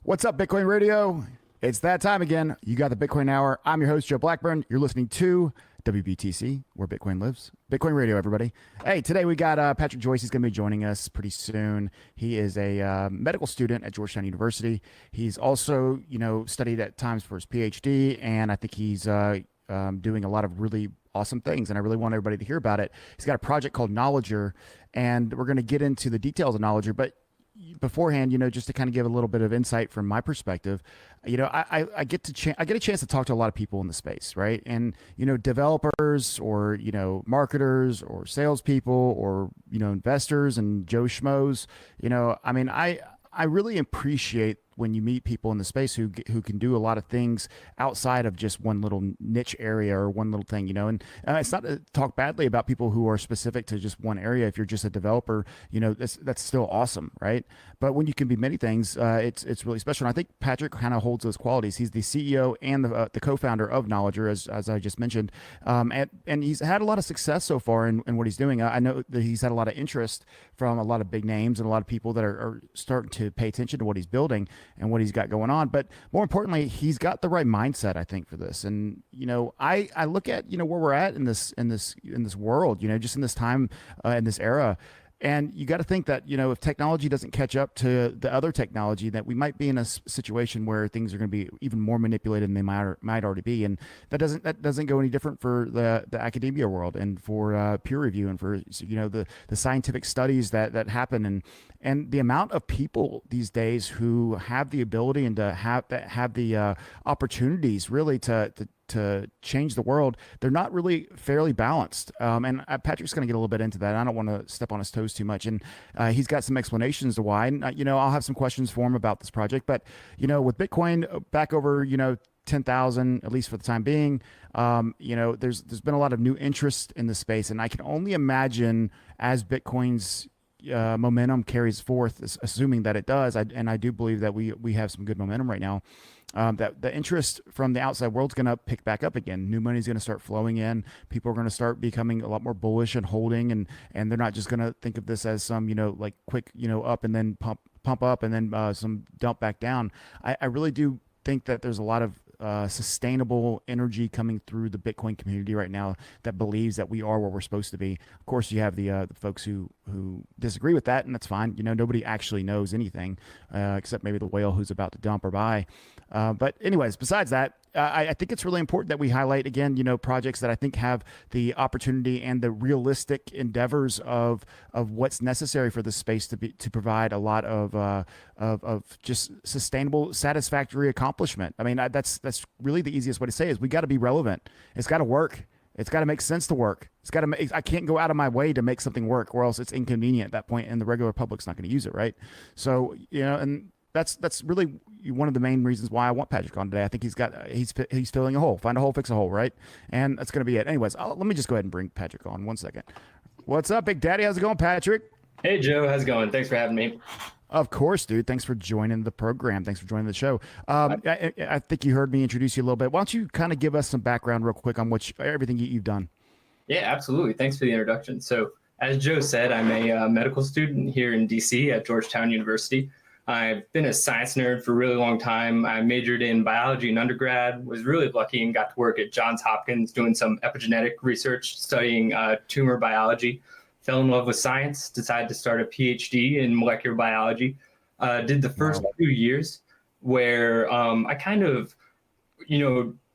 What's up, Bitcoin Radio? It's that time again. You got the Bitcoin Hour. I'm your host, Joe Blackburn. You're listening to WBTC, where Bitcoin lives. Bitcoin Radio, everybody. Hey, today we got Patrick Joyce. He's going to be joining us pretty soon. He is a medical student at Georgetown University. He's also, studied at times for his PhD, and I think he's doing a lot of really awesome things, and I really want everybody to hear about it. He's got a project called Knowledgr, and we're going to get into the details of Knowledgr, but beforehand, just to kind of give a little bit of insight from my perspective, I get a chance to talk to a lot of people in the space, right? And developers or marketers or salespeople or investors and Joe Schmoes. I really appreciate when you meet people in the space who can do a lot of things outside of just one little niche area or one little thing, and it's not to talk badly about people who are specific to just one area. If you're just a developer, that's still awesome, right? But when you can be many things, it's really special. And I think Patrick kind of holds those qualities. He's the CEO and the co-founder of Knowledgr, as I just mentioned, and he's had a lot of success so far in what he's doing. I know that he's had a lot of interest from a lot of big names and a lot of people that are starting to pay attention to what he's building and what he's got going on. But more importantly, he's got the right mindset, I think, for this. And I look at where we're at in this world, just in this time, in this era. And you got to think that, if technology doesn't catch up to the other technology, that we might be in a situation where things are going to be even more manipulated than they might already be. And that doesn't go any different for the academia world and for peer review and for, the scientific studies that happen. And the amount of people these days who have the ability and to have the opportunities really to change the world, they're not really fairly balanced. And Patrick's going to get a little bit into that. I don't want to step on his toes too much. And he's got some explanations to why. And, I'll have some questions for him about this project. But, with Bitcoin back over, 10,000, at least for the time being, there's been a lot of new interest in the space. And I can only imagine as Bitcoin's momentum carries forth, assuming that it does, and I do believe that we have some good momentum right now, that the interest from the outside world's going to pick back up again. New money's going to start flowing in. People are going to start becoming a lot more bullish and holding, and they're not just going to think of this as some like quick up and then pump up and then some dump back down. I really do think that there's a lot of sustainable energy coming through the Bitcoin community right now that believes that we are where we're supposed to be. Of course, you have the folks who disagree with that, and that's fine. Nobody actually knows anything except maybe the whale who's about to dump or buy. But anyways, besides that, I think it's really important that we highlight again, projects that I think have the opportunity and the realistic endeavors of what's necessary for the space to provide a lot of just sustainable, satisfactory accomplishment. I mean, that's really the easiest way to say is we got to be relevant. It's got to work. It's got to make sense to work. I can't go out of my way to make something work, or else it's inconvenient at that point, and the regular public's not going to use it, right? So, and that's really one of the main reasons why I want Patrick on today. I think he's filling a hole. Find a hole, fix a hole, right? And that's going to be it. Anyways, let me just go ahead and bring Patrick on 1 second. What's up, Big Daddy? How's it going, Patrick? Hey, Joe. How's it going? Thanks for having me. Of course, dude. Thanks for joining the program. Thanks for joining the show. I think you heard me introduce you a little bit. Why don't you kind of give us some background real quick on everything you've done? Yeah, absolutely. Thanks for the introduction. So as Joe said, I'm a medical student here in DC at Georgetown University. I've been a science nerd for a really long time. I majored in biology in undergrad, was really lucky and got to work at Johns Hopkins doing some epigenetic research, studying tumor biology. Fell in love with science, decided to start a PhD in molecular biology. Did the first 2 years where I kind of,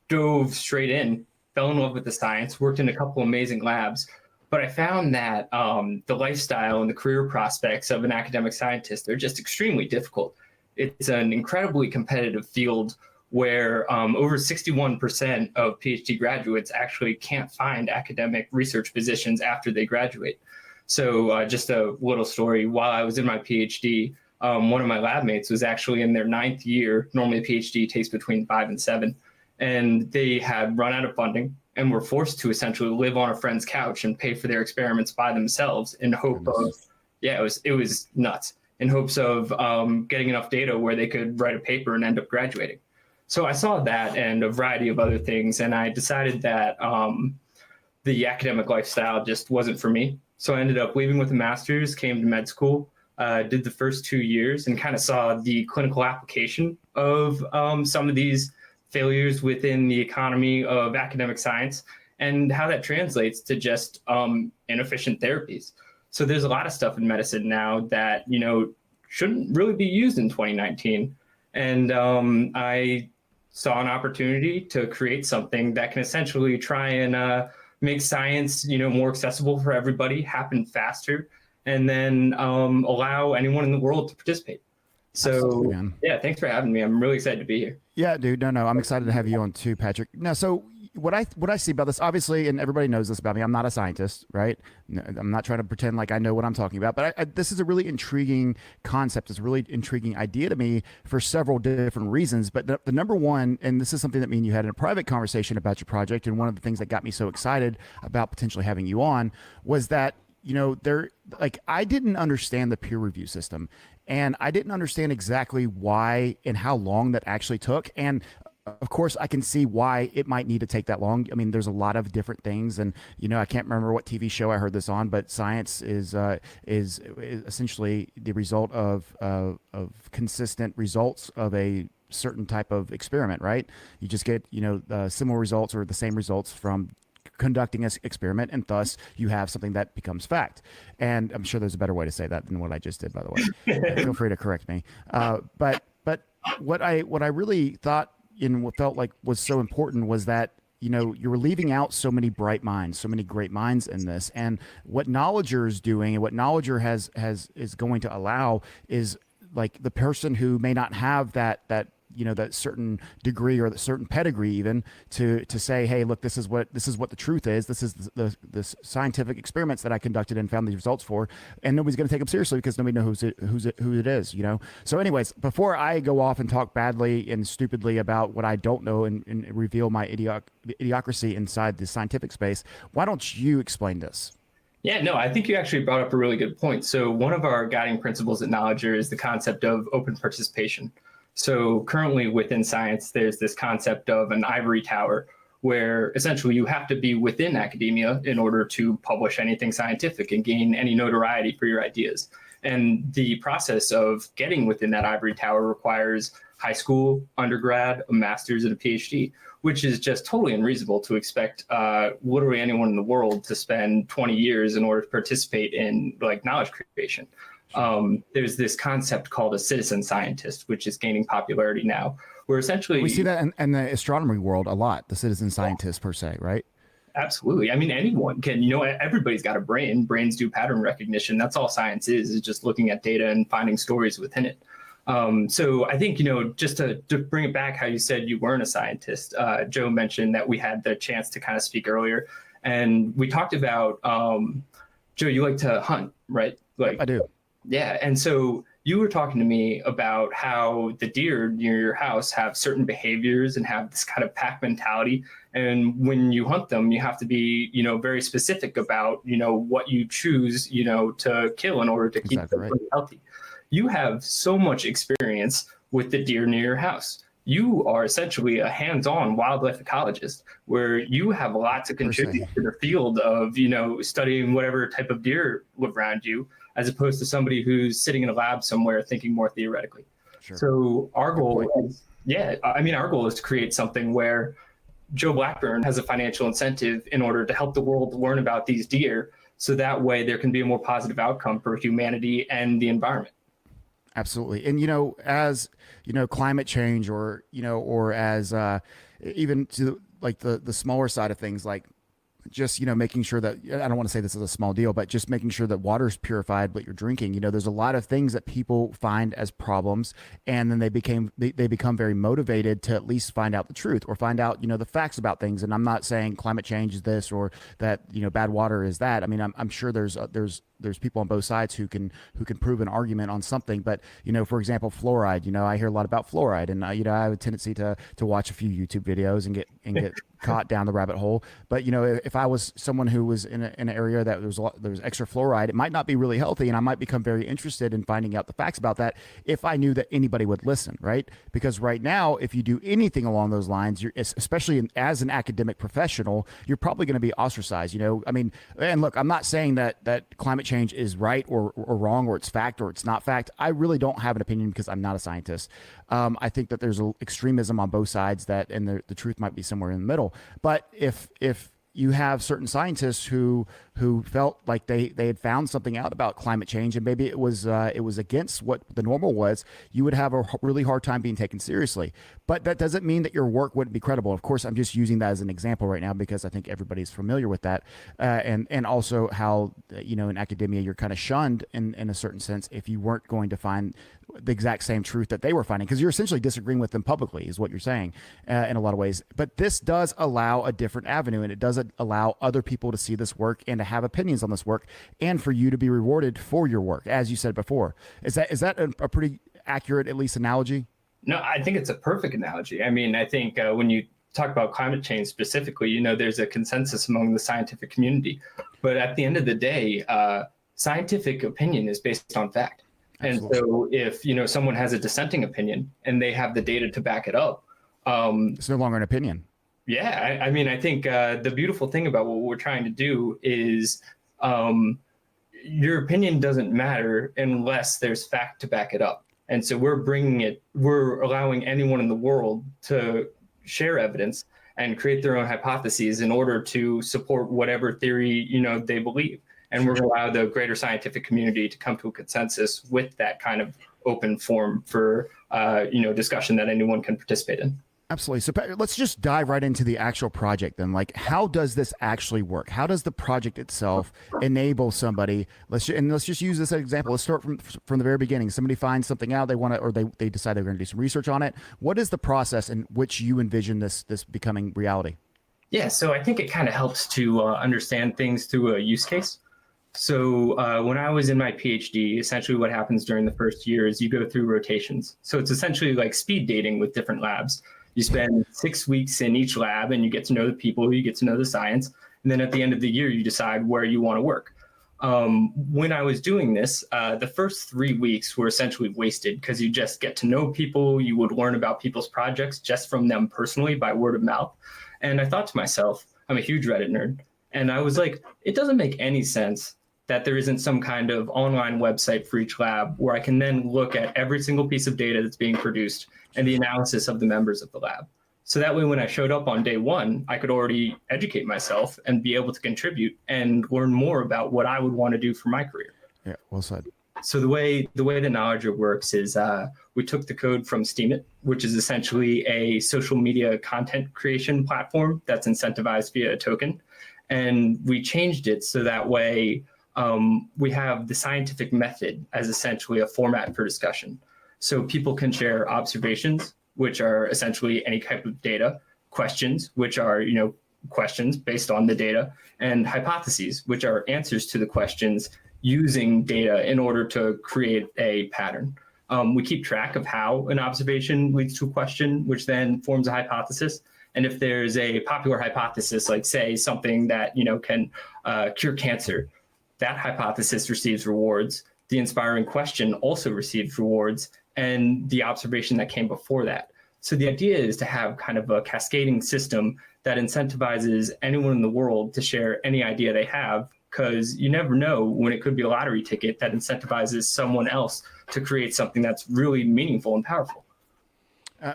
dove straight in, fell in love with the science, worked in a couple amazing labs. But I found that the lifestyle and the career prospects of an academic scientist are just extremely difficult. It's an incredibly competitive field where over 61% of PhD graduates actually can't find academic research positions after they graduate. So just a little story, while I was in my PhD, one of my lab mates was actually in their 9th year. Normally a PhD takes between 5 and 7. And they had run out of funding and were forced to essentially live on a friend's couch and pay for their experiments by themselves in hope of, it was nuts, in hopes of getting enough data where they could write a paper and end up graduating. So I saw that and a variety of other things, and I decided that the academic lifestyle just wasn't for me. So I ended up leaving with a master's, came to med school, did the first 2 years and kind of saw the clinical application of some of these failures within the economy of academic science and how that translates to just inefficient therapies. So there's a lot of stuff in medicine now that, shouldn't really be used in 2019. And I saw an opportunity to create something that can essentially try and make science, more accessible for everybody, happen faster, and then allow anyone in the world to participate. So, yeah, thanks for having me. I'm really excited to be here. Yeah, dude. No, I'm excited to have you on too, Patrick. Now, so what I see about this, obviously, and everybody knows this about me, I'm not a scientist, right? I'm not trying to pretend like I know what I'm talking about, but this is a really intriguing concept. It's a really intriguing idea to me for several different reasons. But the number one, and this is something that me and you had in a private conversation about your project, and one of the things that got me so excited about potentially having you on was that, I didn't understand the peer review system, and I didn't understand exactly why and how long that actually took. And of course, I can see why it might need to take that long. I mean, there's a lot of different things, and I can't remember what TV show I heard this on, but science is essentially the result of consistent results of a certain type of experiment, right? You just get similar results or the same results from conducting an experiment, and thus you have something that becomes fact. And I'm sure there's a better way to say that than what I just did, by the way. Feel free to correct me. But what I really thought and what felt like was so important was that you were leaving out so many bright minds, so many great minds in this. And what Knowledgr is doing, and what Knowledgr is going to allow, is like the person who may not have that certain degree or that certain pedigree even to say, hey, look, this is what the truth is. This is the scientific experiments that I conducted and found these results for, and nobody's going to take them seriously because nobody knows who it is. So anyways, before I go off and talk badly and stupidly about what I don't know and reveal my idiocracy inside the scientific space, why don't you explain this? Yeah, no, I think you actually brought up a really good point. So one of our guiding principles at Knowledgr is the concept of open participation. So currently within science, there's this concept of an ivory tower where essentially you have to be within academia in order to publish anything scientific and gain any notoriety for your ideas. And the process of getting within that ivory tower requires high school, undergrad, a master's, and a PhD, which is just totally unreasonable to expect literally anyone in the world to spend 20 years in order to participate in knowledge creation. There's this concept called a citizen scientist, which is gaining popularity now, where essentially we see that in the astronomy world a lot, the citizen scientist per se, right? Absolutely. I mean, anyone can, everybody's got a brain. Brains do pattern recognition. That's all science is just looking at data and finding stories within it. So I think, just to bring it back, how you said you weren't a scientist, Joe mentioned that we had the chance to kind of speak earlier, and we talked about, Joe, you like to hunt, right? I do. Yeah. And so you were talking to me about how the deer near your house have certain behaviors and have this kind of pack mentality. And when you hunt them, you have to be, very specific about, what you choose, to kill in order to keep them healthy. You have so much experience with the deer near your house. You are essentially a hands-on wildlife ecologist where you have a lot to contribute to the field of, studying whatever type of deer live around you, as opposed to somebody who's sitting in a lab somewhere thinking more theoretically. Sure. So our goal is to create something where Joe Blackburn has a financial incentive in order to help the world learn about these deer, so that way there can be a more positive outcome for humanity and the environment. Absolutely. And, as, climate change or as even to the smaller side of things, like just, making sure that, I don't want to say this is a small deal, but just making sure that water is purified, what you're drinking. There's a lot of things that people find as problems, and then they become very motivated to at least find out the truth or find out, the facts about things. And I'm not saying climate change is this or that, bad water is that. I mean, I'm sure there's people on both sides who can prove an argument on something. But, for example, fluoride, I hear a lot about fluoride, and, I have a tendency to watch a few YouTube videos and get caught down the rabbit hole. But, if I was someone who was in an area that there was extra fluoride, it might not be really healthy. And I might become very interested in finding out the facts about that if I knew that anybody would listen, right? Because right now, if you do anything along those lines, especially as an academic professional, you're probably going to be ostracized, I mean, and look, I'm not saying that climate change is right or wrong, or it's fact or it's not fact. I really don't have an opinion because I'm not a scientist. I think that there's extremism on both sides, and the truth might be somewhere in the middle. But if you have certain scientists who felt like they had found something out about climate change, and maybe it was against what the normal was, you would have a really hard time being taken seriously. But that doesn't mean that your work wouldn't be credible. Of course, I'm just using that as an example right now because I think everybody's familiar with that, and also how in academia you're kind of shunned in a certain sense if you weren't going to find the exact same truth that they were finding, because you're essentially disagreeing with them publicly is what you're saying in a lot of ways. But this does allow a different avenue, and it does allow other people to see this work and to have opinions on this work, and for you to be rewarded for your work, as you said before. Is that a pretty accurate, at least, analogy? No, I think it's a perfect analogy. I mean, I think when you talk about climate change specifically, there's a consensus among the scientific community. But at the end of the day, scientific opinion is based on fact. Absolutely. And so if, someone has a dissenting opinion and they have the data to back it up, it's no longer an opinion. Yeah. I mean, I think the beautiful thing about what we're trying to do is your opinion doesn't matter unless there's fact to back it up. And so we're allowing anyone in the world to share evidence and create their own hypotheses in order to support whatever theory, they believe. And we're going to allow the greater scientific community to come to a consensus with that kind of open forum for, discussion that anyone can participate in. Absolutely. So let's just dive right into the actual project then. Like, how does this actually work? How does the project itself enable somebody? Let's just use this as an example. Let's start from the very beginning. Somebody finds something out, they decide they're going to do some research on it. What is the process in which you envision this becoming reality? Yeah, so I think it kind of helps to understand things through a use case. So when I was in my PhD, essentially what happens during the first year is you go through rotations. So it's essentially like speed dating with different labs. You spend 6 weeks in each lab and you get to know the people, you get to know the science. And then at the end of the year, you decide where you want to work. When I was doing this, the first 3 weeks were essentially wasted because you just get to know people. You would learn about people's projects just from them personally by word of mouth. And I thought to myself, I'm a huge Reddit nerd. And I was like, it doesn't make any sense that there isn't some kind of online website for each lab where I can then look at every single piece of data that's being produced and the analysis of the members of the lab. So that way, when I showed up on day one, I could already educate myself and be able to contribute and learn more about what I would want to do for my career. Yeah, well said. So the way the Knowledgr works is we took the code from Steemit, which is essentially a social media content creation platform that's incentivized via a token. And we changed it so that way we have the scientific method as essentially a format for discussion. So people can share observations, which are essentially any type of data, questions, which are, questions based on the data, and hypotheses, which are answers to the questions using data in order to create a pattern. We keep track of how an observation leads to a question, which then forms a hypothesis. And if there's a popular hypothesis, like say something that, can cure cancer, that hypothesis receives rewards. The inspiring question also receives rewards, and the observation that came before that. So the idea is to have kind of a cascading system that incentivizes anyone in the world to share any idea they have, because you never know when it could be a lottery ticket that incentivizes someone else to create something that's really meaningful and powerful.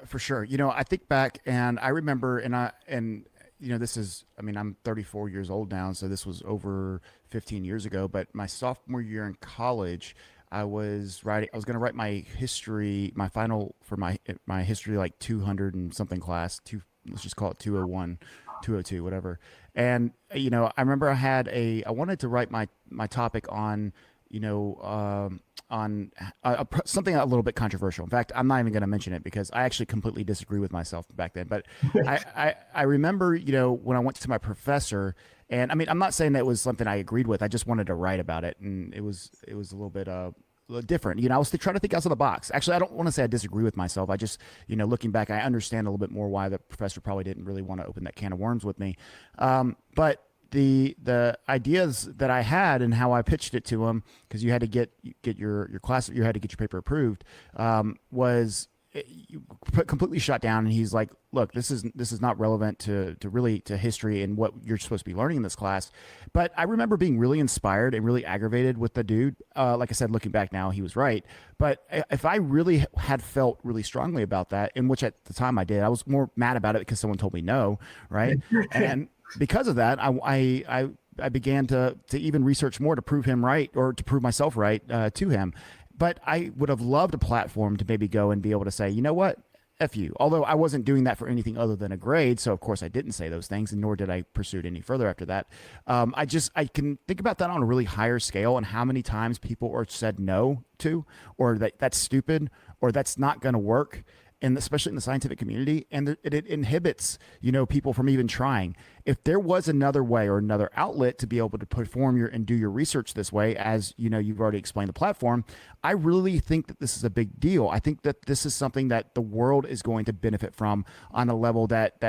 For sure. I think back and I remember, this is, I'm 34 years old now, so this was over 15 years ago, but my sophomore year in college, I was going to write my history, my final for my history, like 200 and something class, let's just call it 201, 202, whatever. And, I remember I wanted to write my topic on, something a little bit controversial. In fact, I'm not even going to mention it because I actually completely disagree with myself back then. But I remember, when I went to my professor, and I'm not saying that was something I agreed with. I just wanted to write about it, and it was a little bit different. I was trying to think outside the box. Actually, I don't want to say I disagree with myself. I just, looking back, I understand a little bit more why the professor probably didn't really want to open that can of worms with me. But the ideas that I had and how I pitched it to him, because you had to get your class, you had to get your paper approved, was completely shut down. And he's like, look, this is not relevant to history and what you're supposed to be learning in this class. But I remember being really inspired and really aggravated with the dude. Like I said, looking back now, he was right. But if I really had felt really strongly about that, in which at the time I did, I was more mad about it because someone told me no, right? And because of that, I began to even research more to prove him right, or to prove myself right to him. But I would have loved a platform to maybe go and be able to say, you know what? F you. Although I wasn't doing that for anything other than a grade. So of course I didn't say those things, and nor did I pursue it any further after that. I can think about that on a really higher scale, and how many times people are said no to, or that's stupid, or that's not going to work. And especially in the scientific community, and it inhibits, people from even trying. If there was another way or another outlet to be able to perform and do your research this way, as you've already explained the platform, I really think that this is a big deal. I think that this is something that the world is going to benefit from on a level that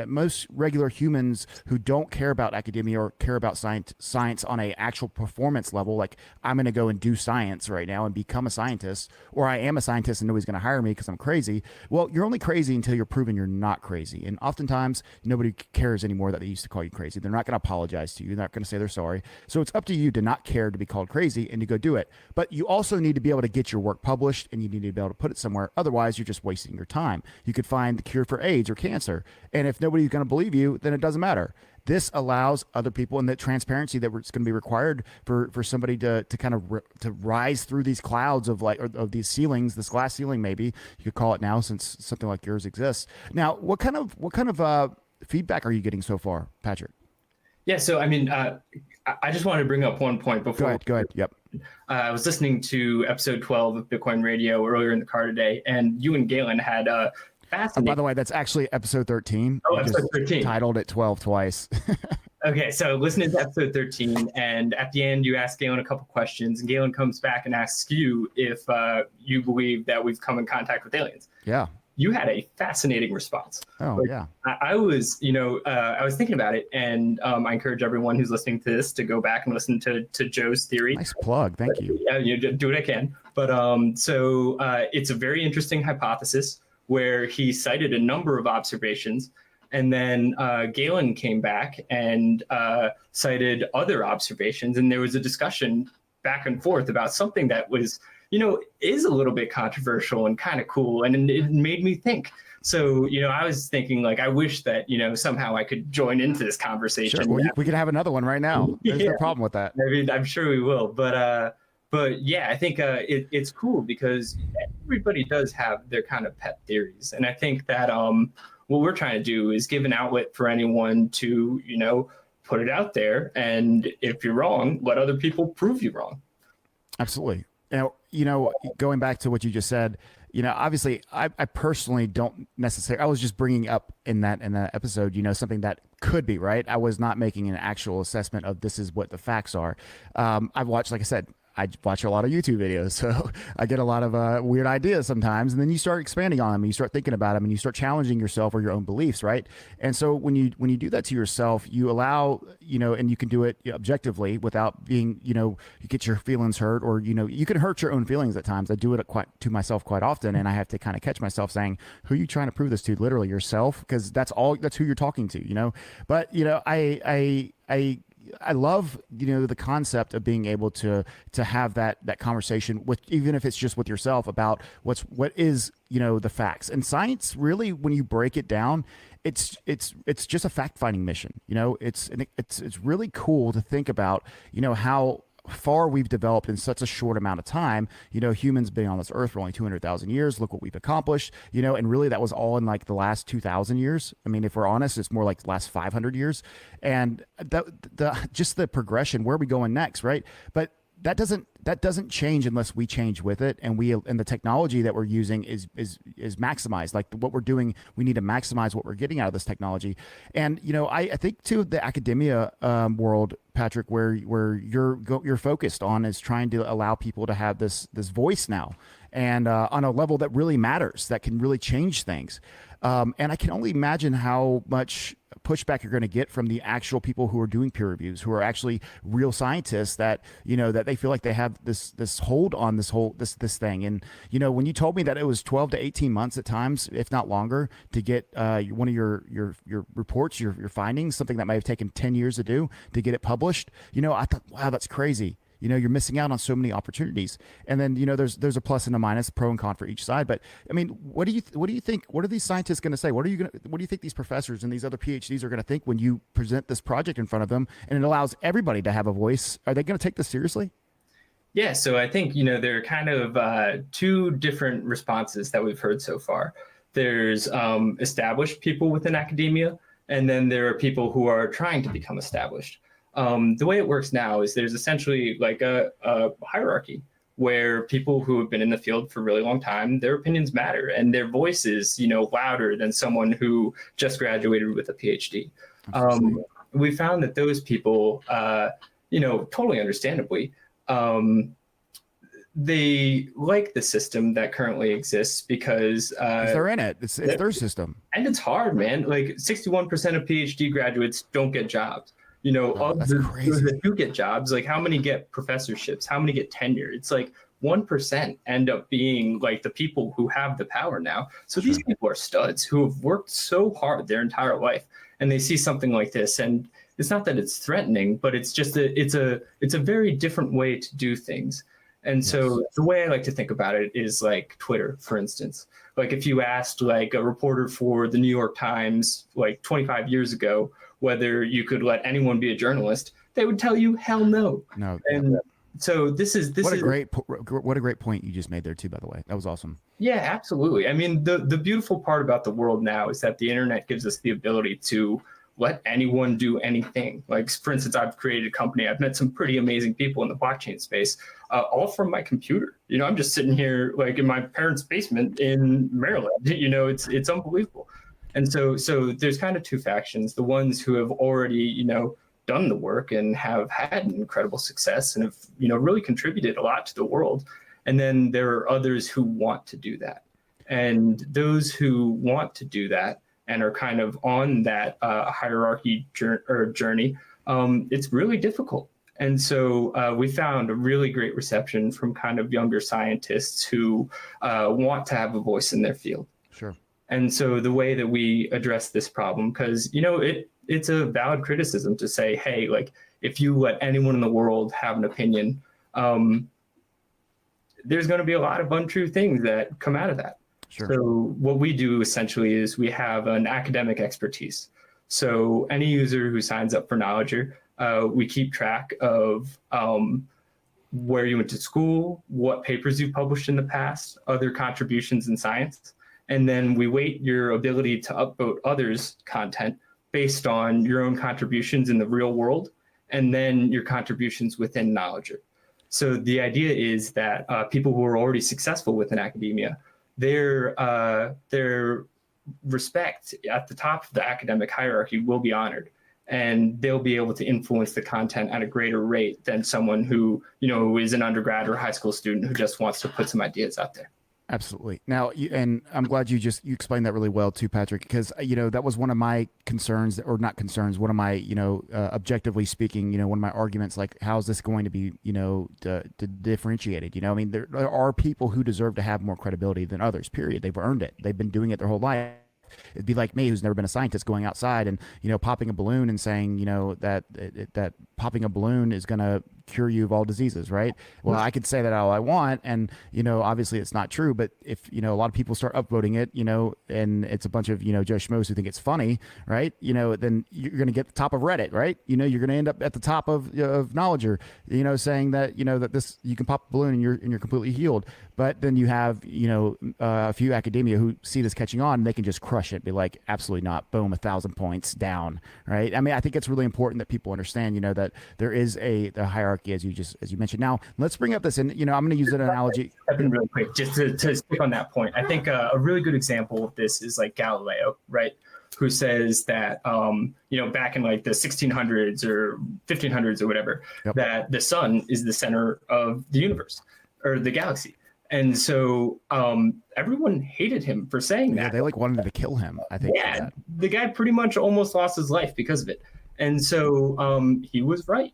most regular humans who don't care about academia or care about science on a actual performance level, like I'm going to go and do science right now and become a scientist, or I am a scientist and nobody's going to hire me because I'm crazy. Well, you're only crazy until you're proven you're not crazy. And oftentimes nobody cares anymore that they used to call you crazy. They're not going to apologize to you. They're not going to say they're sorry. So it's up to you to not care to be called crazy and to go do it. But you also need to be able to get your work published, and you need to be able to put it somewhere. Otherwise, you're just wasting your time. You could find the cure for AIDS or cancer. And if nobody's going to believe you, then it doesn't matter. This allows other people, and the transparency that it's going to be required for somebody to kind of to rise through these clouds of of these ceilings, this glass ceiling, maybe you could call it now, since something like yours exists. Now, what kind of feedback are you getting so far, Patrick? Yeah, so I mean, I just wanted to bring up one point before. Go ahead. Yep. I was listening to episode 12 of Bitcoin Radio earlier in the car today, and you and Galen had fascinating. By the way, that's actually episode 13. Oh, episode 13. Titled it 12 twice. Okay, so listening to episode 13, and at the end you ask Galen a couple questions, and Galen comes back and asks you if you believe that we've come in contact with aliens. Yeah. You had a fascinating response. Oh, yeah. I was thinking about it, and I encourage everyone who's listening to this to go back and listen to Joe's theory. Nice plug. Thank you. Yeah, do what I can. But it's a very interesting hypothesis where he cited a number of observations, and then Galen came back and cited other observations, and there was a discussion back and forth about something that was, is a little bit controversial and kind of cool, and it made me think. So, I was thinking, I wish that, somehow I could join into this conversation. Sure. Well, we could have another one right now. There's no problem with that. I mean, I'm sure we will. But yeah, I think it's cool because everybody does have their kind of pet theories. And I think that what we're trying to do is give an outlet for anyone to, put it out there. And if you're wrong, let other people prove you wrong. Absolutely. Now, going back to what you just said, obviously I personally don't necessarily, I was just bringing up in that episode, something that could be right. I was not making an actual assessment of this is what the facts are. I've watched, like I said, I watch a lot of YouTube videos, so I get a lot of weird ideas sometimes, and then you start expanding on them, and you start thinking about them, and you start challenging yourself or your own beliefs, right? And so when you do that to yourself, you allow, and you can do it objectively without being, you get your feelings hurt, or you can hurt your own feelings at times. I do it to myself quite often, and I have to kind of catch myself saying, "Who are you trying to prove this to?" Literally yourself, because that's who you're talking to, But I love, the concept of being able to have that conversation with, even if it's just with yourself, about what is, the facts. And science, really, when you break it down, it's just a fact-finding mission. It's really cool to think about, how far we've developed in such a short amount of time. Humans being on this earth for only 200,000 years. Look what we've accomplished, and really that was all in the last 2,000 years. I mean, if we're honest, it's more like the last 500 years. And just the progression, where are we going next, right? But that doesn't change unless we change with it, and the technology that we're using is maximized. Like what we're doing, we need to maximize what we're getting out of this technology. And I think too, the academia world, Patrick, where you're focused on, is trying to allow people to have this voice now, and on a level that really matters, that can really change things. And I can only imagine how much pushback you're going to get from the actual people who are doing peer reviews, who are actually real scientists that, that they feel like they have this hold on this thing. And, when you told me that it was 12 to 18 months at times, if not longer, to get one of your reports, your findings, something that might have taken 10 years to do, to get it published, I thought, wow, that's crazy. You're missing out on so many opportunities. And then, there's a plus and a minus, pro and con for each side. But I mean, what do you think? What are these scientists going to say? What do you think these professors and these other PhDs are going to think when you present this project in front of them and it allows everybody to have a voice? Are they going to take this seriously? Yeah, so I think, there are kind of two different responses that we've heard so far. There's established people within academia, and then there are people who are trying to become established. The way it works now is there's essentially like a hierarchy where people who have been in the field for a really long time, their opinions matter and their voice is, louder than someone who just graduated with a PhD. We found that those people, totally understandably, they like the system that currently exists because they're in it. It's their system. And it's hard, man. Like 61% of PhD graduates don't get jobs. Of that's crazy. Those that do get jobs, like how many get professorships? How many get tenure? It's like 1% end up being like the people who have the power now. So these people are studs who have worked so hard their entire life, and they see something like this, and it's not that it's threatening, but it's just it's a very different way to do things. And so the way I like to think about it is like Twitter, for instance. Like if you asked like a reporter for the New York Times like 25 years ago whether you could let anyone be a journalist, they would tell you hell no. No. And so this is what a great point you just made there too, by the way. That was awesome. Yeah, absolutely. I mean, the beautiful part about the world now is that the internet gives us the ability to let anyone do anything. Like, for instance, I've created a company. I've met some pretty amazing people in the blockchain space, all from my computer. I'm just sitting here like in my parents' basement in Maryland. It's unbelievable. And so there's kind of two factions: the ones who have already, done the work and have had incredible success and have, really contributed a lot to the world. And then there are others who want to do that. And those who want to do that and are kind of on that hierarchy journey, it's really difficult. And so we found a really great reception from kind of younger scientists who want to have a voice in their field. Sure. And so the way that we address this problem, because, it's a valid criticism to say, hey, like, if you let anyone in the world have an opinion, there's going to be a lot of untrue things that come out of that. Sure. So what we do essentially is we have an academic expertise. So any user who signs up for Knowledgr, we keep track of where you went to school, what papers you've published in the past, other contributions in science. And then we weight your ability to upvote others' content based on your own contributions in the real world, and then your contributions within Knowledgr. So the idea is that people who are already successful within academia, their respect at the top of the academic hierarchy will be honored, and they'll be able to influence the content at a greater rate than someone who, is an undergrad or high school student who just wants to put some ideas out there. Absolutely. Now, and I'm glad you explained that really well too, Patrick, because, that was one of my concerns, or not concerns, one of my, objectively speaking, one of my arguments, like, how's this going to be, differentiated? There are people who deserve to have more credibility than others, period. They've earned it. They've been doing it their whole life. It'd be like me, who's never been a scientist, going outside and, popping a balloon and saying, that popping a balloon is going to cure you of all diseases, right? Well, I could say that all I want, and obviously it's not true. But if a lot of people start upvoting it, and it's a bunch of Joe Schmoes who think it's funny, right? Then you're going to get the top of Reddit, right? You're going to end up at the top of Knowledgr, saying that that this, you can pop a balloon and you're completely healed. But then you have a few academia who see this catching on, and they can just crush it, be like, absolutely not, boom, 1,000 points down, right? I mean, I think it's really important that people understand, that there is the hierarchy, as you mentioned. Now, let's bring up this, and I'm going to use an analogy. Step in really quick, just to stick on that point. I think a really good example of this is like Galileo, right? Who says that, back in like the 1600s or 1500s or whatever, that the sun is the center of the universe or the galaxy. And so everyone hated him for saying that. Yeah, they like wanted to kill him, I think. Yeah, the guy pretty much almost lost his life because of it. And so he was right.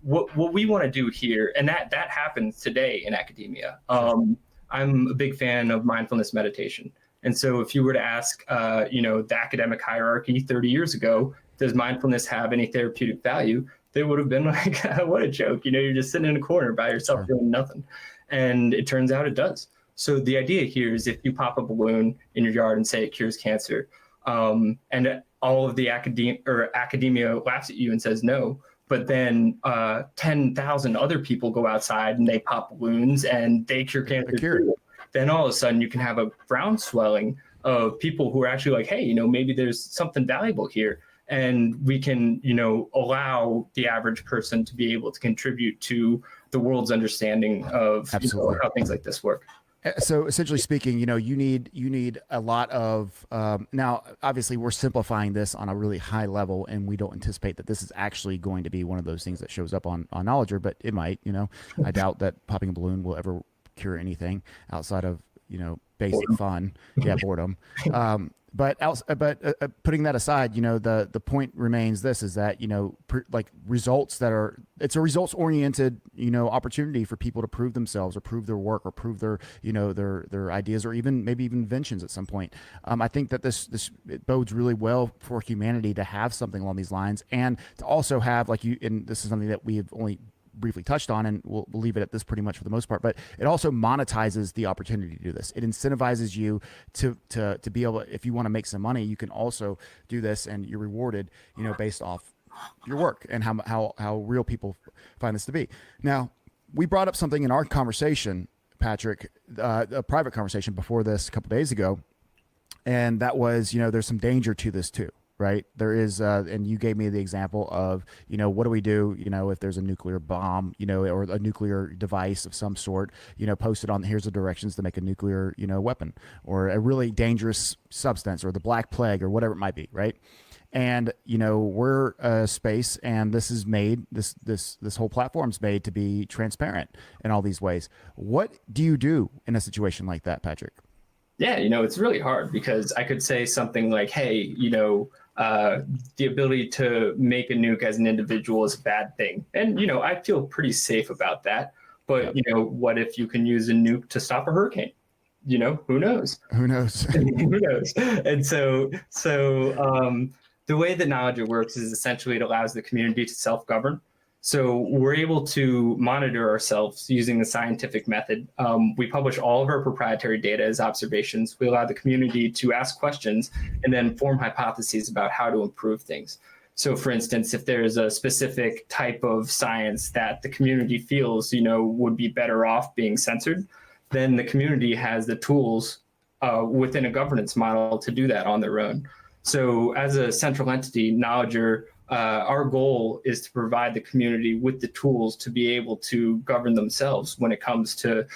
What we want to do here, and that happens today in academia. I'm a big fan of mindfulness meditation. And so if you were to ask, the academic hierarchy 30 years ago, does mindfulness have any therapeutic value? They would have been like, what a joke. You're just sitting in a corner by yourself doing nothing. And it turns out it does. So the idea here is if you pop a balloon in your yard and say it cures cancer, and all of the academia laughs at you and says no, but then 10,000 other people go outside and they pop balloons and they cure cancer too, then all of a sudden you can have a groundswelling of people who are actually like, hey, maybe there's something valuable here. And we can, allow the average person to be able to contribute to the world's understanding of how things like this work. So essentially speaking, you need a lot of, now obviously we're simplifying this on a really high level, and we don't anticipate that this is actually going to be one of those things that shows up on Knowledgr, but it might. I doubt that popping a balloon will ever cure anything outside of basic fun. Yeah, boredom. But putting that aside, the point remains this is that, results that are, it's a results oriented, opportunity for people to prove themselves or prove their work or prove their, their ideas or even maybe even inventions at some point. I think that this it bodes really well for humanity to have something along these lines, and to also have and this is something that we have only briefly touched on, and we'll leave it at this pretty much for the most part, but it also monetizes the opportunity to do this. It incentivizes you to be able, if you want to make some money, you can also do this, and you're rewarded, based off your work and how real people find this to be. Now, we brought up something in our conversation, Patrick, a private conversation before this a couple days ago, and that was, there's some danger to this too. Right. There is, and you gave me the example of, what do we do, if there's a nuclear bomb, or a nuclear device of some sort, posted on, here's the directions to make a nuclear, weapon, or a really dangerous substance, or the Black Plague, or whatever it might be. Right. And, we're a space, and this is made, this whole platform's made to be transparent in all these ways. What do you do in a situation like that, Patrick? Yeah, it's really hard, because I could say something like, hey, the ability to make a nuke as an individual is a bad thing. And, I feel pretty safe about that. But, what if you can use a nuke to stop a hurricane? Who knows? Who knows? Who knows? And so the way that Knowledgr works is essentially it allows the community to self-govern. So we're able to monitor ourselves using the scientific method. We publish all of our proprietary data as observations. We allow the community to ask questions and then form hypotheses about how to improve things. So for instance, if there's a specific type of science that the community feels, would be better off being censored, then the community has the tools within a governance model to do that on their own. So as a central entity, Knowledgr, our goal is to provide the community with the tools to be able to govern themselves when it comes to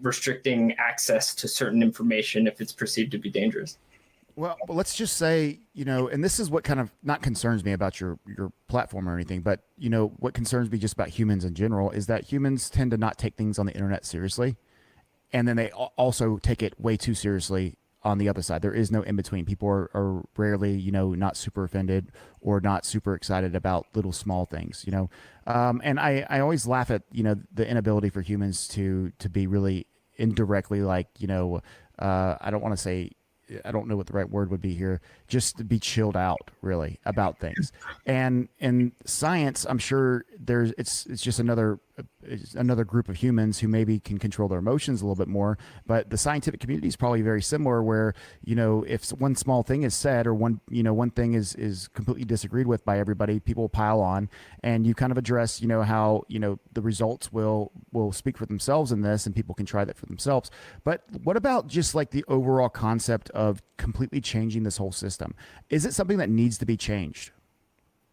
restricting access to certain information if it's perceived to be dangerous. Well, let's just say, and this is what kind of not concerns me about your platform or anything, but, what concerns me just about humans in general is that humans tend to not take things on the internet seriously. And then they also take it way too seriously on the other side. There is no in between. People are rarely, not super offended or not super excited about little small things, and I always laugh at, the inability for humans to be really indirectly like, I don't want to say, I don't know what the right word would be here, just to be chilled out really about things. And in science, I'm sure it's just another group of humans who maybe can control their emotions a little bit more. But the scientific community is probably very similar, where, if one small thing is said, or one thing is completely disagreed with by everybody, people pile on, and you kind of address, how, the results will speak for themselves in this, and people can try that for themselves. But what about just like the overall concept of completely changing this whole system? Is it something that needs to be changed?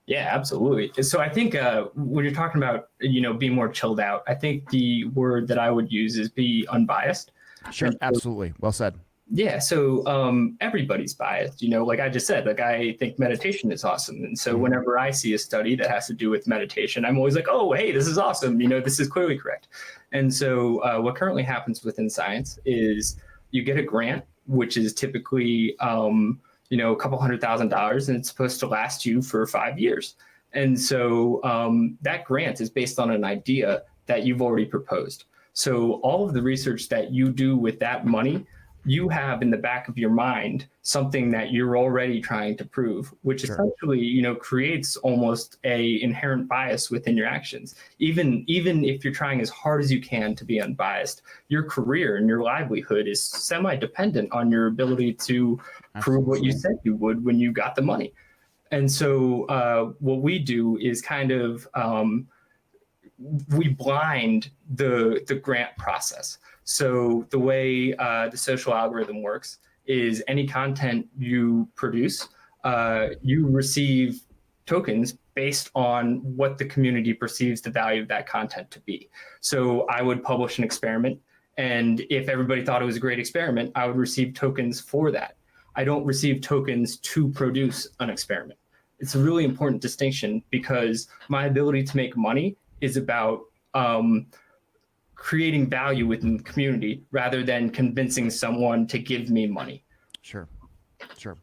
Yeah, absolutely. So I think when you're talking about, being more chilled out, I think the word that I would use is be unbiased. Sure, absolutely. Well said. Yeah, so everybody's biased, like I just said, like I think meditation is awesome. And so whenever I see a study that has to do with meditation, I'm always like, oh, hey, this is awesome. This is clearly correct. And so what currently happens within science is you get a grant, which is typically, a couple $100,000, and it's supposed to last you for 5 years. And so that grant is based on an idea that you've already proposed. So all of the research that you do with that money, you have in the back of your mind something that you're already trying to prove, which essentially, creates almost a inherent bias within your actions. Even if you're trying as hard as you can to be unbiased, your career and your livelihood is semi-dependent on your ability to prove what you said you would when you got the money. And so what we do is kind of we blind the grant process. So the way the social algorithm works is any content you produce, you receive tokens based on what the community perceives the value of that content to be. So I would publish an experiment, and if everybody thought it was a great experiment, I would receive tokens for that. I don't receive tokens to produce an experiment. It's a really important distinction because my ability to make money is about creating value within the community rather than convincing someone to give me money. Sure.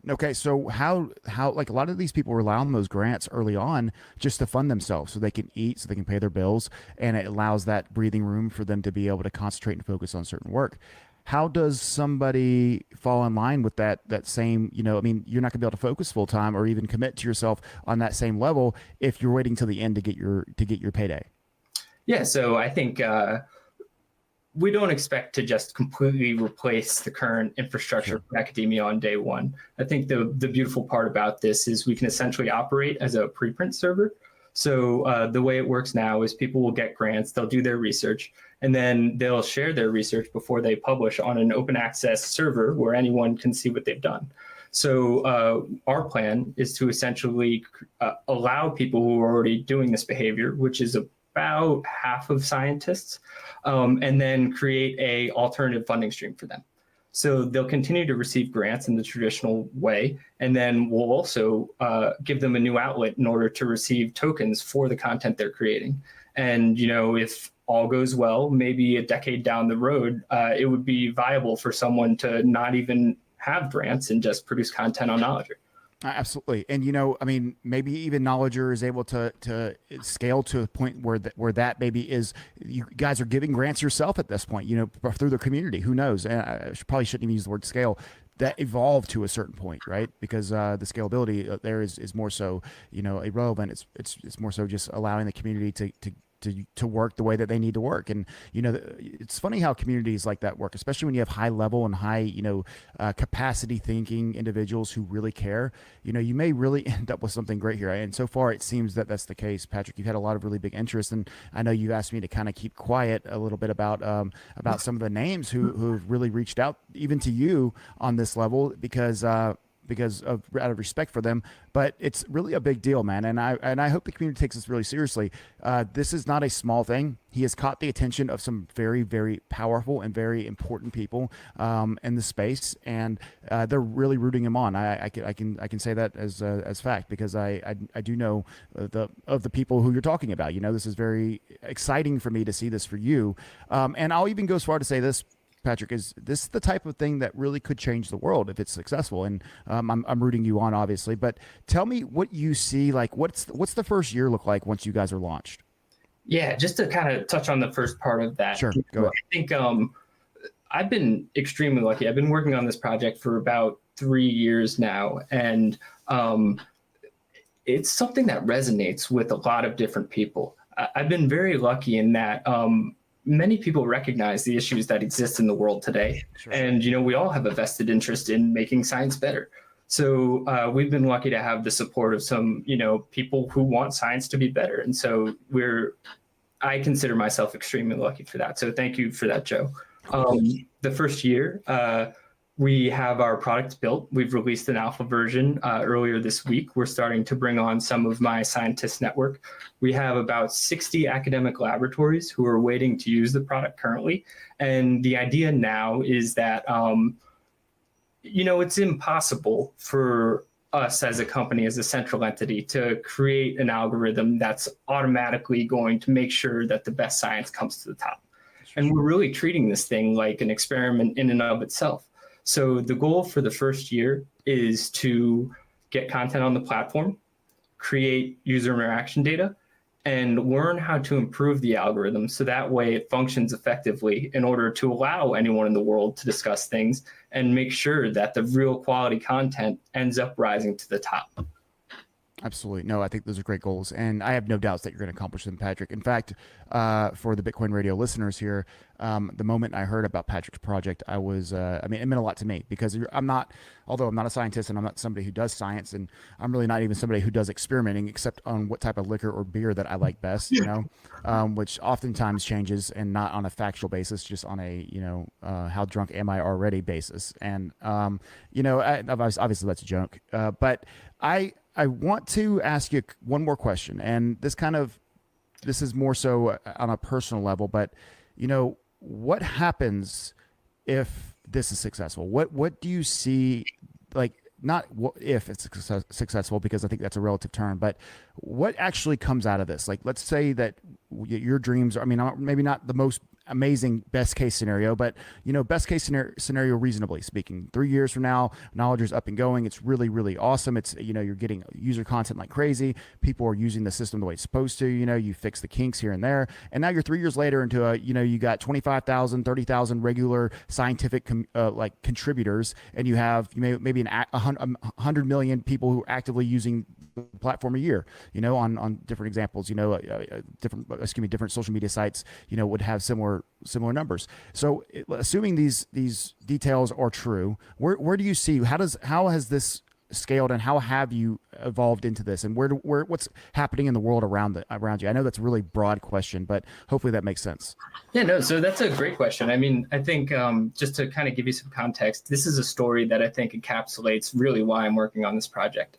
Okay, so how like a lot of these people rely on those grants early on just to fund themselves so they can eat, so they can pay their bills, and it allows that breathing room for them to be able to concentrate and focus on certain work. How does somebody fall in line with that same, you're not going to be able to focus full time or even commit to yourself on that same level if you're waiting till the end to get your payday? Yeah, so I think we don't expect to just completely replace the current infrastructure for academia on day one. I think the beautiful part about this is we can essentially operate as a preprint server. So the way it works now is people will get grants, they'll do their research, and then they'll share their research before they publish on an open access server where anyone can see what they've done. So our plan is to essentially allow people who are already doing this behavior, which is about half of scientists, and then create a alternative funding stream for them. So they'll continue to receive grants in the traditional way, and then we'll also give them a new outlet in order to receive tokens for the content they're creating. And if all goes well, maybe a decade down the road, it would be viable for someone to not even have grants and just produce content on Knowledgr. Absolutely. And, maybe even Knowledgr is able to scale to a point where that maybe is, you guys are giving grants yourself at this point, through the community. Who knows? And I probably shouldn't even use the word scale. That evolved to a certain point, right? Because the scalability there is more so, irrelevant. It's more so just allowing the community to work the way that they need to work. And it's funny how communities like that work, especially when you have high level and high capacity thinking individuals who really care. You may really end up with something great here, and so far it seems that that's the case. Patrick, you've had a lot of really big interest, and I know you asked me to kind of keep quiet a little bit about some of the names who've really reached out even to you on this level because out of respect for them. But it's really a big deal, man. And I hope the community takes this really seriously. This is not a small thing. He has caught the attention of some very, very powerful and very important people in the space, and they're really rooting him on. I can say that as fact because I do know of the people who you're talking about. This is very exciting for me to see this for you. And I'll even go as far to say this, Patrick, is this the type of thing that really could change the world if it's successful? And I'm rooting you on, obviously. But tell me what you see. Like, what's the first year look like once you guys are launched? Yeah, just to kind of touch on the first part of that. Sure, go ahead. I think I've been extremely lucky. I've been working on this project for about 3 years now, and it's something that resonates with a lot of different people. I've been very lucky in that many people recognize the issues that exist in the world today. Sure. And, we all have a vested interest in making science better. So we've been lucky to have the support of some, people who want science to be better. And so I consider myself extremely lucky for that. So thank you for that, Joe. The first year, we have our product built. We've released an alpha version earlier this week. We're starting to bring on some of my scientist network. We have about 60 academic laboratories who are waiting to use the product currently. And the idea now is that it's impossible for us as a company, as a central entity, to create an algorithm that's automatically going to make sure that the best science comes to the top. And we're really treating this thing like an experiment in and of itself. So the goal for the first year is to get content on the platform, create user interaction data, and learn how to improve the algorithm so that way it functions effectively in order to allow anyone in the world to discuss things and make sure that the real quality content ends up rising to the top. Absolutely. No, I think those are great goals. And I have no doubts that you're going to accomplish them, Patrick. In fact, for the Bitcoin Radio listeners here, the moment I heard about Patrick's project, I was, it meant a lot to me because although I'm not a scientist and I'm not somebody who does science, and I'm really not even somebody who does experimenting except on what type of liquor or beer that I like best, which oftentimes changes and not on a factual basis, just on a, how drunk am I already basis. And, obviously that's a joke. But I want to ask you one more question, and this is more so on a personal level, but what happens if this is successful? What do you see, like, not what if it's successful, because I think that's a relative term, but what actually comes out of this? Like, let's say that your dreams are, maybe not the most amazing best case scenario, but best case scenario reasonably speaking, 3 years from now, Knowledgr is up and going. It's really, really awesome. It's, you're getting user content like crazy. People are using the system the way it's supposed to. You fix the kinks here and there, and now you're 3 years later into a, you got 25,000, 30,000 regular scientific contributors, and you have maybe 100 million people who are actively using the platform a year, on different examples, different social media sites, would have similar numbers. So assuming these details are true, where do you see, how has this scaled, and how have you evolved into this, and what's happening in the world around you? I know that's a really broad question, but hopefully that makes sense. Yeah, no, so that's a great question. I think just to kind of give you some context, this is a story that I think encapsulates really why I'm working on this project.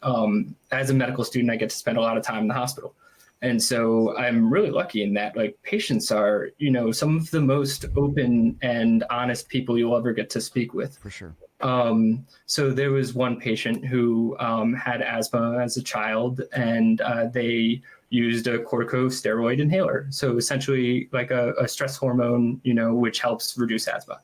As a medical student, I get to spend a lot of time in the hospital. And so I'm really lucky in that, like, patients are, some of the most open and honest people you'll ever get to speak with. For sure. So there was one patient who had asthma as a child, and they used a corticosteroid inhaler. So essentially like a stress hormone, which helps reduce asthma.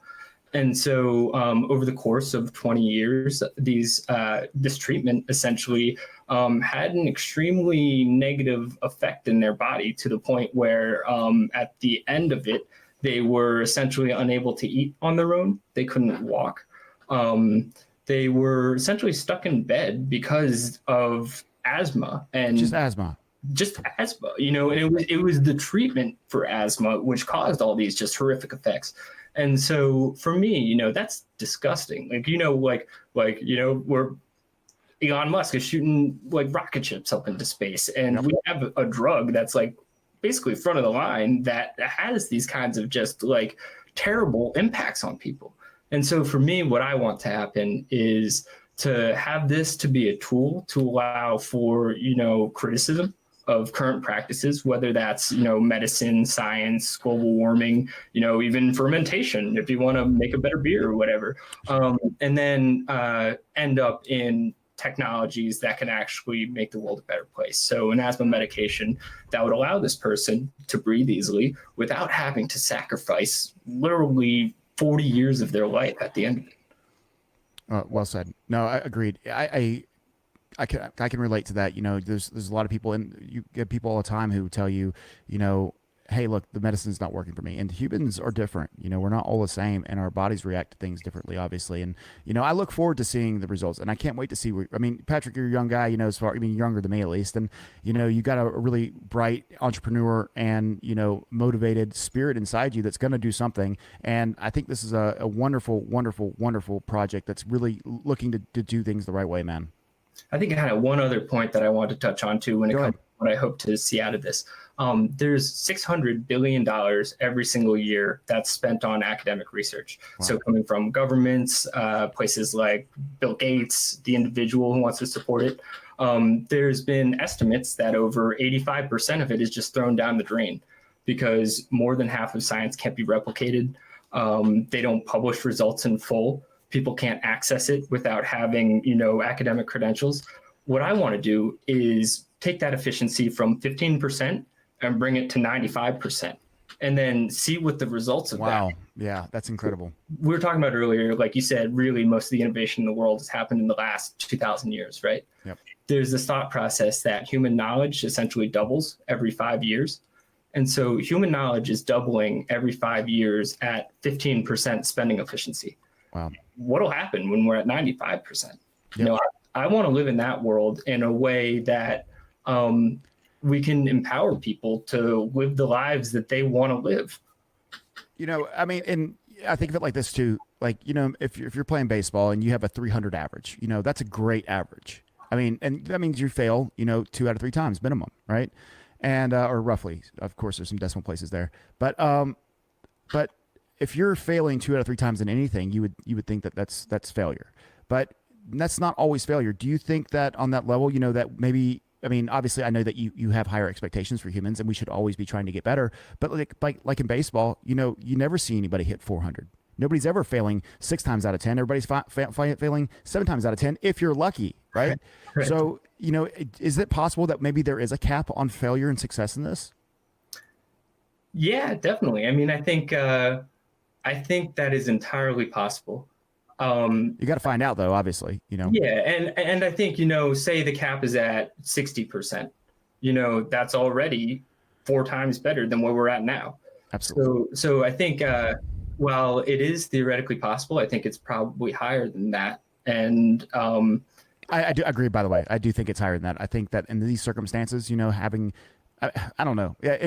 And so over the course of 20 years, this treatment essentially had an extremely negative effect in their body, to the point where at the end of it, they were essentially unable to eat on their own. They couldn't walk. They were essentially stuck in bed because of asthma. And just asthma, and it was the treatment for asthma which caused all these just horrific effects. And so for me, that's disgusting. Where Elon Musk is shooting like rocket ships up into space, and we have a drug that's like basically front of the line that has these kinds of just like terrible impacts on people. And so for me, what I want to happen is to have this to be a tool to allow for, criticism of current practices, whether that's, medicine, science, global warming, even fermentation, if you want to make a better beer or whatever, and then end up in technologies that can actually make the world a better place. So an asthma medication that would allow this person to breathe easily without having to sacrifice literally 40 years of their life at the end of it. Well said. No, I agreed. I can relate to that. There's a lot of people, and you get people all the time who tell you, hey, look, the medicine's not working for me. And humans are different. We're not all the same, and our bodies react to things differently, obviously. And, I look forward to seeing the results, and I can't wait to see Patrick, you're a young guy, younger than me at least. And, you got a really bright entrepreneur and, motivated spirit inside you that's going to do something. And I think this is a wonderful, wonderful, wonderful project that's really looking to do things the right way, man. I think I had one other point that I want to touch on too when it comes to what I hope to see out of this. There's $600 billion every single year that's spent on academic research. Wow. So coming from governments, places like Bill Gates, the individual who wants to support it, there's been estimates that over 85% of it is just thrown down the drain because more than half of science can't be replicated. They don't publish results in full. People can't access it without having, academic credentials. What I want to do is take that efficiency from 15% and bring it to 95%, and then see what the results of that. Wow. Yeah, that's incredible. We were talking about earlier, like you said, really most of the innovation in the world has happened in the last 2,000 years, right? Yep. There's this thought process that human knowledge essentially doubles every 5 years. And so human knowledge is doubling every 5 years at 15% spending efficiency. Wow. What'll happen when we're at 95%? Yep. I want to live in that world in a way that we can empower people to live the lives that they want to live. I mean, and I think of it like this too. Like, if you're playing baseball and you have a 300 average, that's a great average. I mean, and that means you fail, 2 out of 3 times minimum, right? And or roughly, of course, there's some decimal places there. But if you're failing 2 out of 3 times in anything, you would think that that's failure. But that's not always failure. Do you think that on that level, that maybe? I mean, obviously, I know that you have higher expectations for humans, and we should always be trying to get better. But like in baseball, you never see anybody hit 400. Nobody's ever failing 6 times out of 10. Everybody's failing 7 times out of 10 if you're lucky, right? Right. So, is it possible that maybe there is a cap on failure and success in this? Yeah, definitely. I mean, I think that is entirely possible. You got to find out, though, obviously, Yeah, and I think, say the cap is at 60%, that's already 4 times better than where we're at now. Absolutely. So I think while it is theoretically possible, I think it's probably higher than that. And I do agree, by the way. I do think it's higher than that. I think that in these circumstances, having I don't know. Yeah,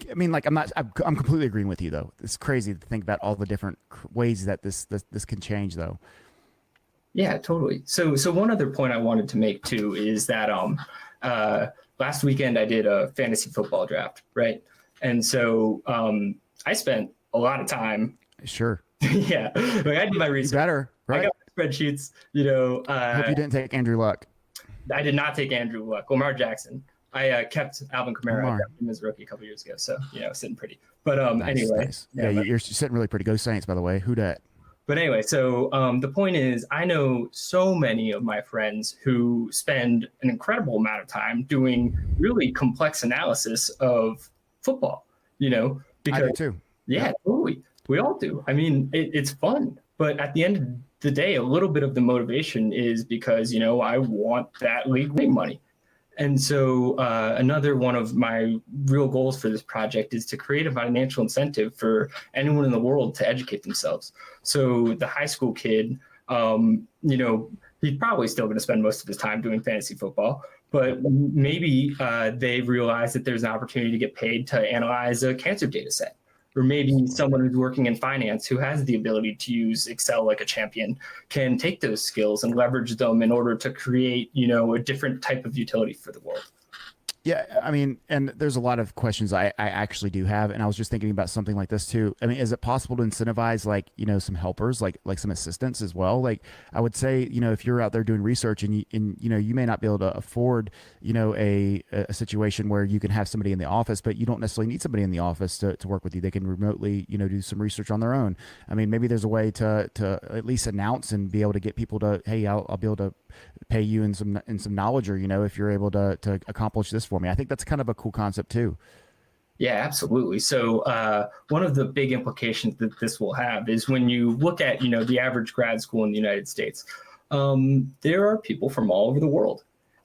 I mean, like I'm completely agreeing with you, though. It's crazy to think about all the different ways that this can change, though. Yeah, totally. So one other point I wanted to make too is that last weekend I did a fantasy football draft, right? And so I spent a lot of time. Sure. Yeah, like I did my research. You better, right? I got my spreadsheets. I hope you didn't take Andrew Luck. I did not take Andrew Luck. Lamar Jackson. I kept Alvin Kamara. I kept him as a rookie a couple years ago, so sitting pretty. But anyway, nice. Yeah, you're sitting really pretty. Go Saints, by the way. Who dat? But anyway, so the point is, I know so many of my friends who spend an incredible amount of time doing really complex analysis of football. Because I do too. Yeah, totally. We all do. I mean, it's fun, but at the end of the day, a little bit of the motivation is because I want that league winning money. And so another one of my real goals for this project is to create a financial incentive for anyone in the world to educate themselves. So the high school kid, he's probably still going to spend most of his time doing fantasy football, but maybe they realize that there's an opportunity to get paid to analyze a cancer data set. Or maybe someone who's working in finance who has the ability to use Excel like a champion can take those skills and leverage them in order to create, a different type of utility for the world. Yeah, I mean, and there's a lot of questions I actually do have, and I was just thinking about something like this too. I mean, is it possible to incentivize some helpers, like some assistants as well? Like I would say, if you're out there doing research and you may not be able to afford, a situation where you can have somebody in the office, but you don't necessarily need somebody in the office to work with you. They can remotely, do some research on their own. I mean, maybe there's a way to at least announce and be able to get people to, hey, I'll be able to pay you in some Knowledgr, if you're able to accomplish this for me. I think that's kind of a cool concept too. Yeah, absolutely. So one of the big implications that this will have is when you look at, the average grad school in the United States, there are people from all over the world.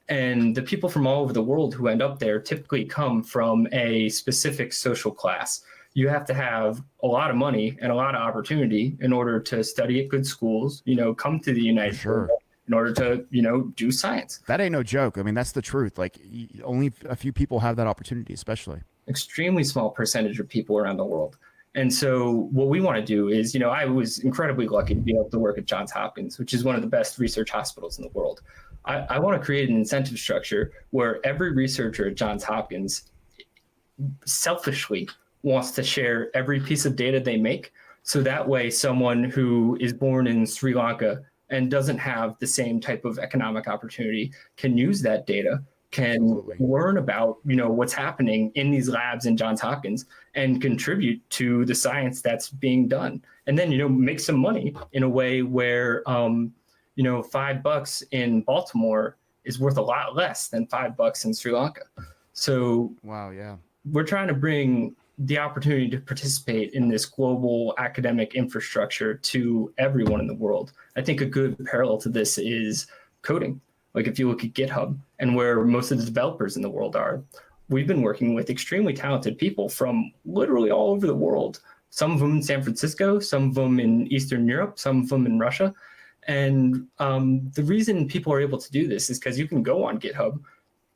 And the people from all over the world who end up there typically come from a specific social class. You have to have a lot of money and a lot of opportunity in order to study at good schools, come to the United States in order to, do science. That ain't no joke. I mean, that's the truth. Like only a few people have that opportunity, especially. Extremely small percentage of people around the world. And so what we want to do is, I was incredibly lucky to be able to work at Johns Hopkins, which is one of the best research hospitals in the world. I want to create an incentive structure where every researcher at Johns Hopkins selfishly wants to share every piece of data they make. So that way someone who is born in Sri Lanka and doesn't have the same type of economic opportunity can use that data can Absolutely. learn about, what's happening in these labs in Johns Hopkins and contribute to the science that's being done. And then, make some money in a way where, $5 in Baltimore is worth a lot less than $5 in Sri Lanka. So Wow. Yeah. we're trying to bring the opportunity to participate in this global academic infrastructure to everyone in the world. I think a good parallel to this is coding. Like if you look at GitHub and where most of the developers in the world are, we've been working with extremely talented people from literally all over the world. Some of them in San Francisco, some of them in Eastern Europe, some of them in Russia. And the reason people are able to do this is because you can go on GitHub.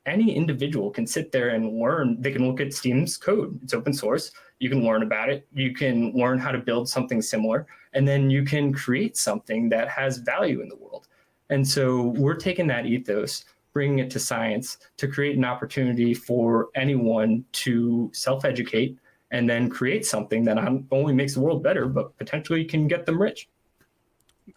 Any individual can sit there and learn. They can look at Steam's code. It's open source. You can learn about it. You can learn how to build something similar, and then you can create something that has value in the world. And so we're taking that ethos, bringing it to science to create an opportunity for anyone to self-educate and then create something that not only makes the world better, but potentially can get them rich.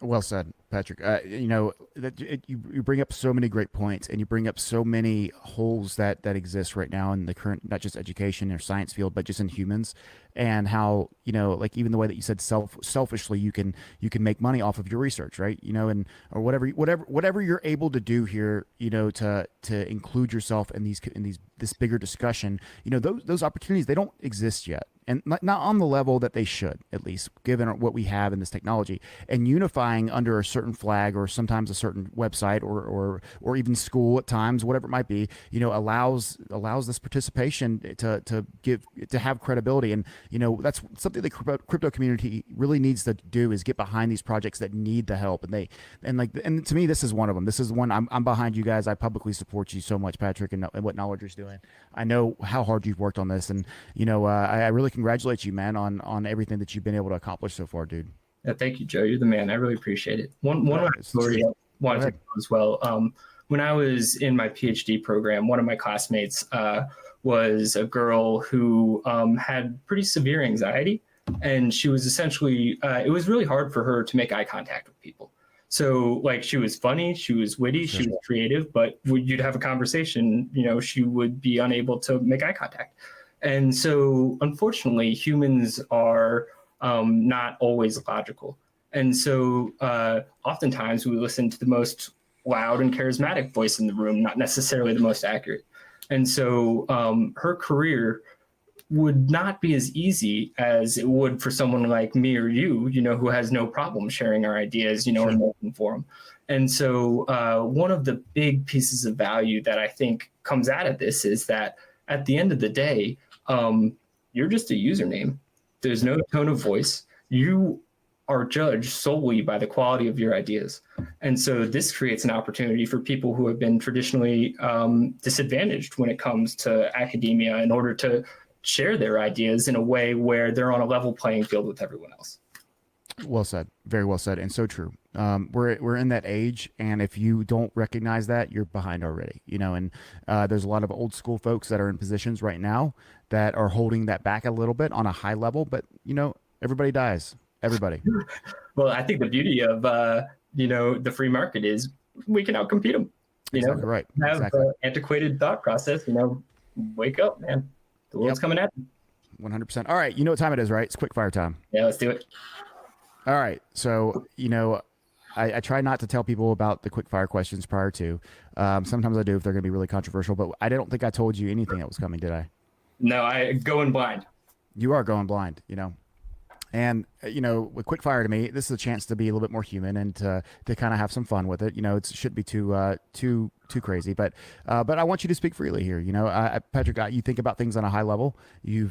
Well said, Patrick. You bring up so many great points, and you bring up so many holes that exist right now in the current, not just education or science field, but just in humans, and how, like even the way that you said selfishly, you can make money off of your research, right? And or whatever you're able to do here, to include yourself in this bigger discussion. Those opportunities, they don't exist yet. And not on the level that they should, at least given what we have in this technology, and unifying under a certain flag or sometimes a certain website or even school at times, whatever it might be, allows this participation to have credibility. And that's something the crypto community really needs to do, is get behind these projects that need the help. And to me, this is one of them. This is one I'm behind you guys. I publicly support you so much, Patrick, and what Knowledgr is doing. I know how hard you've worked on this, and I really congratulate you, man, on everything that you've been able to accomplish so far, dude. Yeah, thank you, Joe. You're the man. I really appreciate it. One last story I wanted to tell as well. When I was in my PhD program, one of my classmates was a girl who had pretty severe anxiety, and she was essentially, it was really hard for her to make eye contact with people. So like she was funny, she was witty, she was creative, but when you'd have a conversation, she would be unable to make eye contact. And so, unfortunately, humans are not always logical. And so, oftentimes, we listen to the most loud and charismatic voice in the room, not necessarily the most accurate. And so, her career would not be as easy as it would for someone like me or you, who has no problem sharing our ideas, in an open forum. And so, one of the big pieces of value that I think comes out of this is that at the end of the day, you're just a username. There's no tone of voice. You are judged solely by the quality of your ideas. And so this creates an opportunity for people who have been traditionally disadvantaged when it comes to academia in order to share their ideas in a way where they're on a level playing field with everyone else. Well said. Very well said, and so true. We're in that age, and if you don't recognize that, you're behind already. And there's a lot of old school folks that are in positions right now that are holding that back a little bit on a high level. But everybody dies. Everybody. Well, I think the beauty of the free market is we can outcompete them. Exactly right. Have exactly. Antiquated thought process. Wake up, man. The world's coming at you. 100%. All right, you know what time it is, right? It's quick fire time. Yeah, let's do it. All right. So, I try not to tell people about the quick fire questions prior to. Sometimes I do if they're going to be really controversial, but I don't think I told you anything that was coming, did I? No, I go in blind. You are going blind, And, with quick fire to me, this is a chance to be a little bit more human and to kind of have some fun with it. It shouldn't be too crazy, but I want you to speak freely here. Patrick, you think about things on a high level. You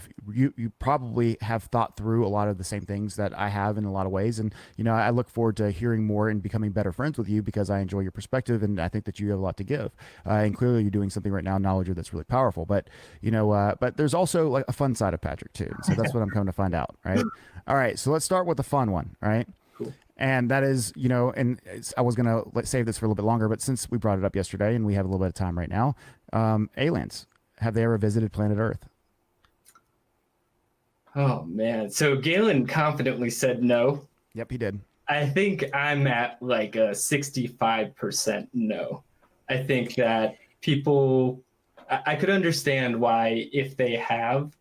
probably have thought through a lot of the same things that I have in a lot of ways. And, I look forward to hearing more and becoming better friends with you because I enjoy your perspective and I think that you have a lot to give. And clearly you're doing something right now, Knowledgr, that's really powerful. But, but there's also like a fun side of Patrick too. So that's what I'm coming to find out. Right. All right. So let's start with the fun one. Right. Cool. And that is, I was going to save this for a little bit longer, but since we brought it up yesterday and we have a little bit of time right now, aliens, have they ever visited planet Earth? Oh, man. So Galen confidently said no. Yep, he did. I think I'm at like a 65% no. I think that people, I could understand why if they have,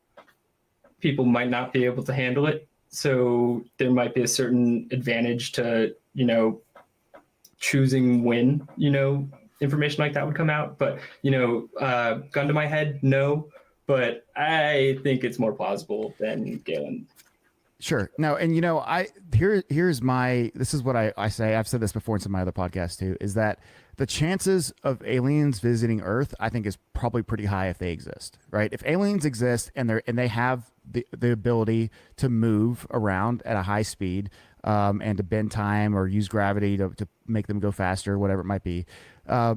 people might not be able to handle it. So there might be a certain advantage to, choosing when, information like that would come out. But, gun to my head, no. But I think it's more plausible than Galen. Sure. No, and this is what I say. I've said this before in some of my other podcasts too, is that the chances of aliens visiting Earth, I think, is probably pretty high if they exist, right? If aliens exist and they have the ability to move around at a high speed, and to bend time or use gravity to make them go faster, whatever it might be, I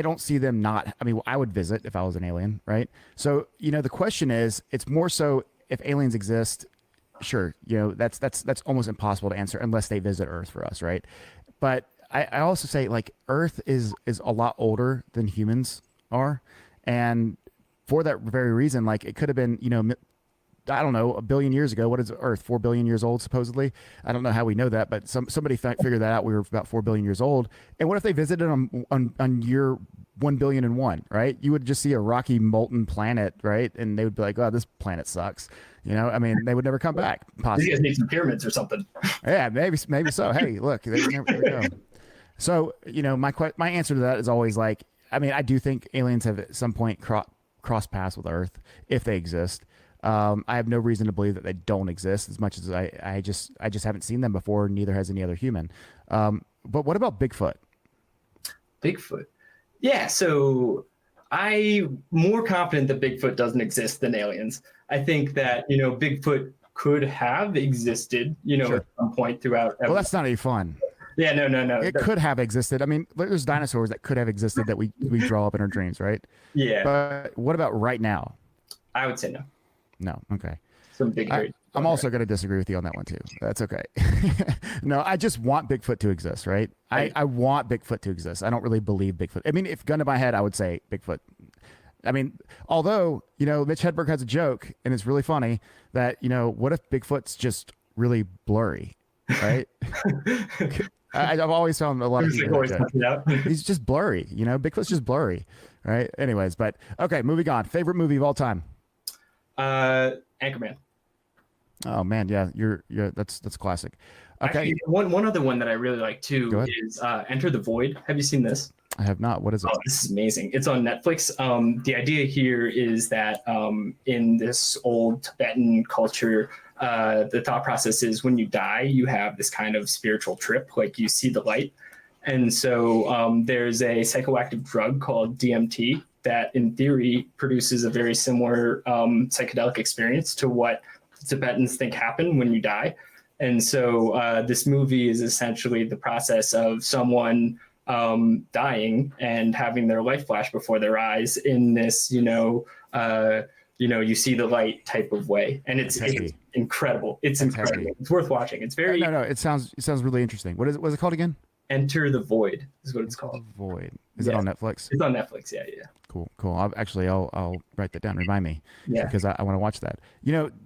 don't see them not. I mean, I would visit if I was an alien, right? So, the question is, it's more so if aliens exist. Sure, that's almost impossible to answer unless they visit Earth for us, right? But I also say, like, Earth is a lot older than humans are, and for that very reason, like, it could have been, I don't know, 1 billion years ago. What is Earth? 4 billion years old, supposedly. I don't know how we know that, but somebody figured that out. We were about 4 billion years old. And what if they visited on year 1,000,000,001, right? You would just see a rocky, molten planet, right? And they would be like, "Oh, this planet sucks." I mean, they would never come back. Possibly. You guys need some pyramids or something. Yeah, maybe so. Hey, look, there we go. So, my answer to that is always like, I mean, I do think aliens have at some point crossed paths with Earth if they exist. I have no reason to believe that they don't exist, as much as I just haven't seen them before. Neither has any other human. But what about Bigfoot? Bigfoot. Yeah. So I'm more confident that Bigfoot doesn't exist than aliens. I think that, Bigfoot could have existed, sure, at some point throughout. Well, that's not any fun. Yeah, no. It could have existed. I mean, there's dinosaurs that could have existed that we draw up in our dreams, right? Yeah. But what about right now? I would say no. No. Okay. Some big. I'm also going to disagree with you on that one too. That's okay. No, I just want Bigfoot to exist, right? I want Bigfoot to exist. I don't really believe Bigfoot. I mean, if gun to my head, I would say Bigfoot. I mean, although, Mitch Hedberg has a joke, and it's really funny, that, what if Bigfoot's just really blurry, right? I've always found a lot of people he's just blurry, Bigfoot's just blurry, right? Anyways, but okay, moving on. Favorite movie of all time? Anchorman. Oh man, yeah, you're that's classic. Okay. Actually, one other one that I really like too is Enter the Void. Have you seen this? I have not. What is it? Oh, this is amazing. It's on Netflix. The idea here is that in this old Tibetan culture, the thought process is when you die, you have this kind of spiritual trip, like you see the light. And so there's a psychoactive drug called DMT that in theory produces a very similar psychedelic experience to what Tibetans think happen when you die. And so this movie is essentially the process of someone dying and having their life flash before their eyes in this, you see the light type of way. And it's incredible. It's incredible. Heavy. It's worth watching. It's very no. It sounds really interesting. What is it called again? Enter the Void is what it's called. Void. Is it on Netflix? It's on Netflix. Yeah. Cool. I'll write that down. Remind me. Yeah. Because I want to watch that.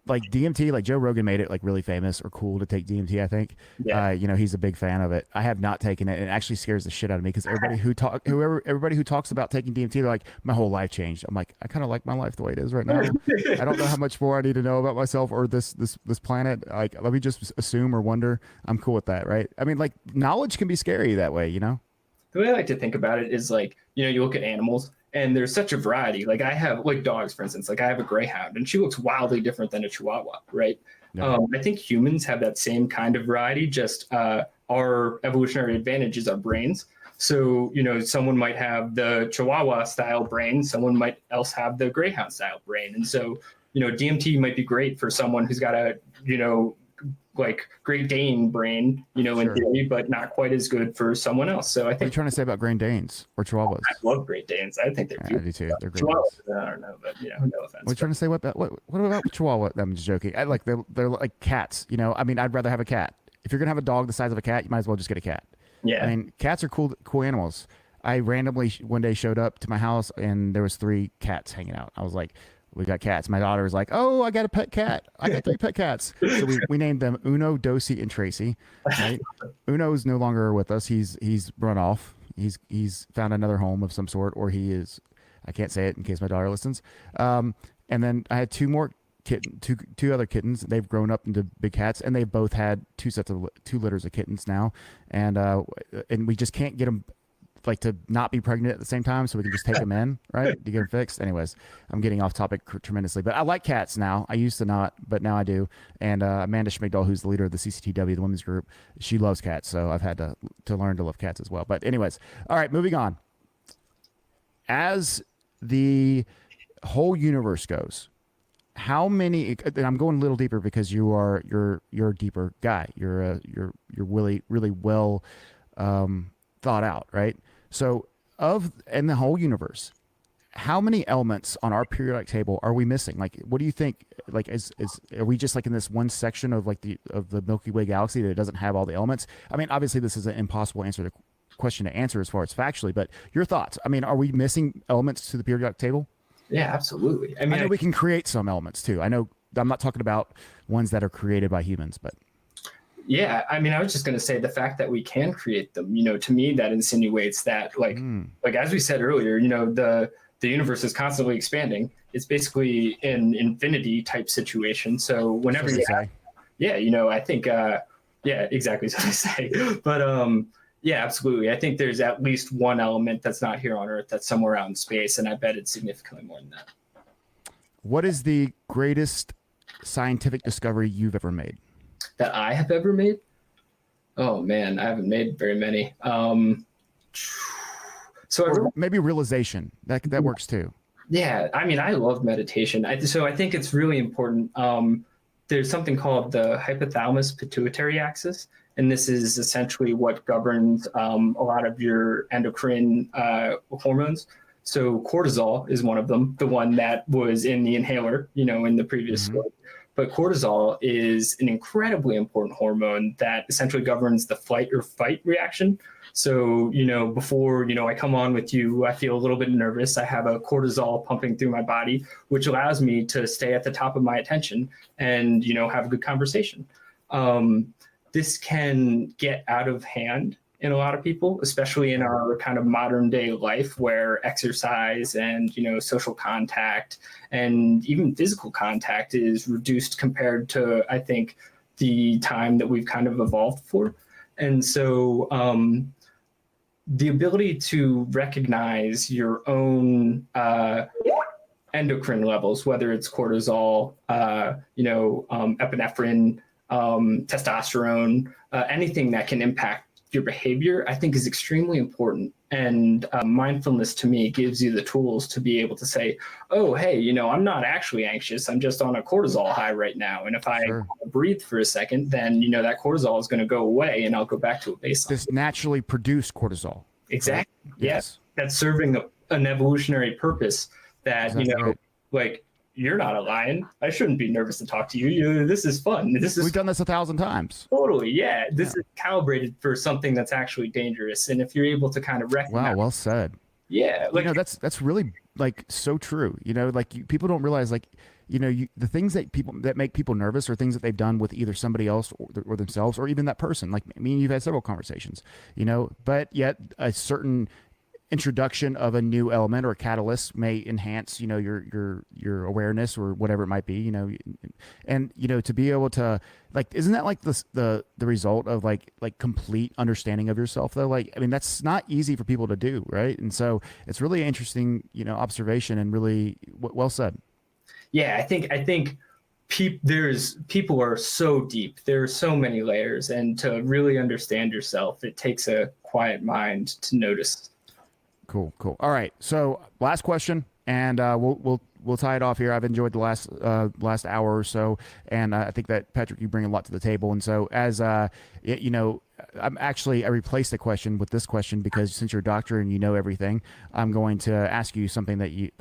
Like DMT, like Joe Rogan made it like really famous or cool to take DMT, I think. Yeah. He's a big fan of it. I have not taken it, and it actually scares the shit out of me because everybody who talks about taking DMT, they're like, my whole life changed. I'm like, I kind of like my life the way it is right now. I don't know how much more I need to know about myself or this planet. Like, let me just assume or wonder. I'm cool with that, right? I mean, like, knowledge can be scary that way, The way I like to think about it is like, you look at animals and there's such a variety. Like I have like dogs, for instance, like I have a greyhound and she looks wildly different than a chihuahua, right? Yeah. I think humans have that same kind of variety, just our evolutionary advantage is our brains. So, someone might have the chihuahua style brain, someone might else have the greyhound style brain. And so, DMT might be great for someone who's got a, like Great Dane brain, Sure. in theory, but not quite as good for someone else. So I think. What are you trying to say about Great Danes or Chihuahuas? I love Great Danes. I think they're cute. I do too. They're great. Chihuahuas, I don't know, but no offense. What are you trying to say? What about Chihuahua? I'm just joking. I like they're like cats. I mean, I'd rather have a cat. If you're gonna have a dog the size of a cat, you might as well just get a cat. Yeah. I mean, cats are cool animals. I randomly one day showed up to my house and there was 3 cats hanging out. I was like, we got cats. My daughter was like, oh, I got a pet cat. I got 3 pet cats. So we named them Uno, Dosey, and Tracy. Right? Uno's no longer with us. He's run off. He's found another home of some sort, or he is. I can't say it in case my daughter listens. And then I had two other kittens. They've grown up into big cats, and they've both had two litters of kittens now, and we just can't get them like to not be pregnant at the same time, so we can just take them in, right, to get them fixed. Anyways, I'm getting off topic tremendously, but I like cats now. I used to not, but now I do. And Amanda Schmigdal, who's the leader of the CCTW, the women's group, she loves cats, so I've had to learn to love cats as well. But anyways, all right, moving on. As the whole universe goes, how many? And I'm going a little deeper because you're a deeper guy. You're really well thought out, right? So in the whole universe, how many elements on our periodic table are we missing? Like, what do you think? Like, are we just like in this one section of the Milky Way galaxy that doesn't have all the elements? I mean, obviously this is an impossible question to answer as far as factually, but your thoughts. I mean, are we missing elements to the periodic table? Yeah, absolutely. I know we can create some elements too. I know I'm not talking about ones that are created by humans, but. Yeah, I mean, I was just going to say the fact that we can create them, to me, that insinuates that, like as we said earlier, the universe is constantly expanding. It's basically an infinity type situation. So whenever I think, yeah, exactly what I say. But yeah, absolutely. I think there's at least one element that's not here on Earth that's somewhere out in space, and I bet it's significantly more than that. What is the greatest scientific discovery you've ever made? That I have ever made? Oh man, I haven't made very many. Maybe realization that works too. Yeah, I mean, I love meditation. So I think it's really important. There's something called the hypothalamus pituitary axis, and this is essentially what governs a lot of your endocrine hormones. So cortisol is one of them, the one that was in the inhaler, in the previous story. But cortisol is an incredibly important hormone that essentially governs the flight or fight reaction. So, before, I come on with you, I feel a little bit nervous. I have a cortisol pumping through my body, which allows me to stay at the top of my attention and, have a good conversation. This can get out of hand in a lot of people, especially in our kind of modern day life where exercise and, social contact and even physical contact is reduced compared to, I think, the time that we've kind of evolved for. And so the ability to recognize your own endocrine levels, whether it's cortisol, epinephrine, testosterone, anything that can impact your behavior, I think is extremely important. And mindfulness to me gives you the tools to be able to say, oh, hey, I'm not actually anxious. I'm just on a cortisol high right now. And if I breathe for a second, then, that cortisol is going to go away and I'll go back to a baseline. This naturally produced cortisol. Exactly. Right? Yes. That's serving an evolutionary purpose that, like, you're not a lion. I shouldn't be nervous to talk to you. This is fun. We've done this 1,000 times. Totally. Yeah. This is calibrated for something that's actually dangerous. And if you're able to kind of recognize. Wow. Well said. Yeah. Like, that's really like so true. People don't realize the things that make people nervous are things that they've done with either somebody else or themselves, or even that person. Like me and you've had several conversations, but yet a certain introduction of a new element or a catalyst may enhance, your awareness or whatever it might be, and to be able to isn't that like the result of like complete understanding of yourself though? Like, I mean, that's not easy for people to do, right? And so it's really interesting, observation and really well said. Yeah, I think people are so deep. There are so many layers, and to really understand yourself, it takes a quiet mind to notice. Cool. All right. So last question, and we'll tie it off here. I've enjoyed the last hour or so, and I think that Patrick, you bring a lot to the table. And so as I replaced the question with this question because since you're a doctor and you know everything, I'm going to ask you something you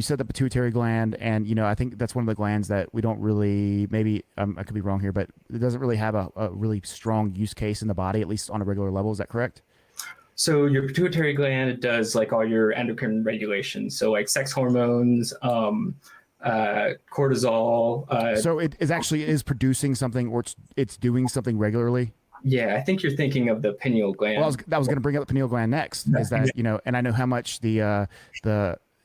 said the pituitary gland, and I think that's one of the glands that we don't really, maybe I could be wrong here, but it doesn't really have a really strong use case in the body, at least on a regular level. Is that correct? So your pituitary gland does like all your endocrine regulations. So like sex hormones, cortisol. So it is producing something, or it's doing something regularly? Yeah, I think you're thinking of the pineal gland. Well, I was going to bring up the pineal gland next. Is that and I know how much the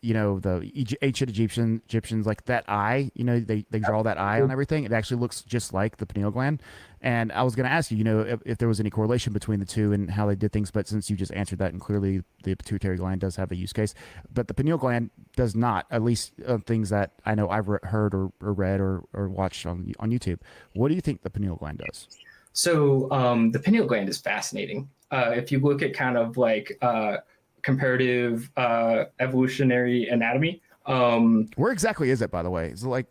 ancient Egyptians like that eye. They draw that eye on everything. It actually looks just like the pineal gland. And I was going to ask you, if there was any correlation between the two and how they did things. But since you just answered that, and clearly the pituitary gland does have a use case, but the pineal gland does not. At least things that I know I've heard or read or watched on YouTube. What do you think the pineal gland does? So the pineal gland is fascinating. If you look at kind of like comparative evolutionary anatomy. Where exactly is it, by the way? Is it like?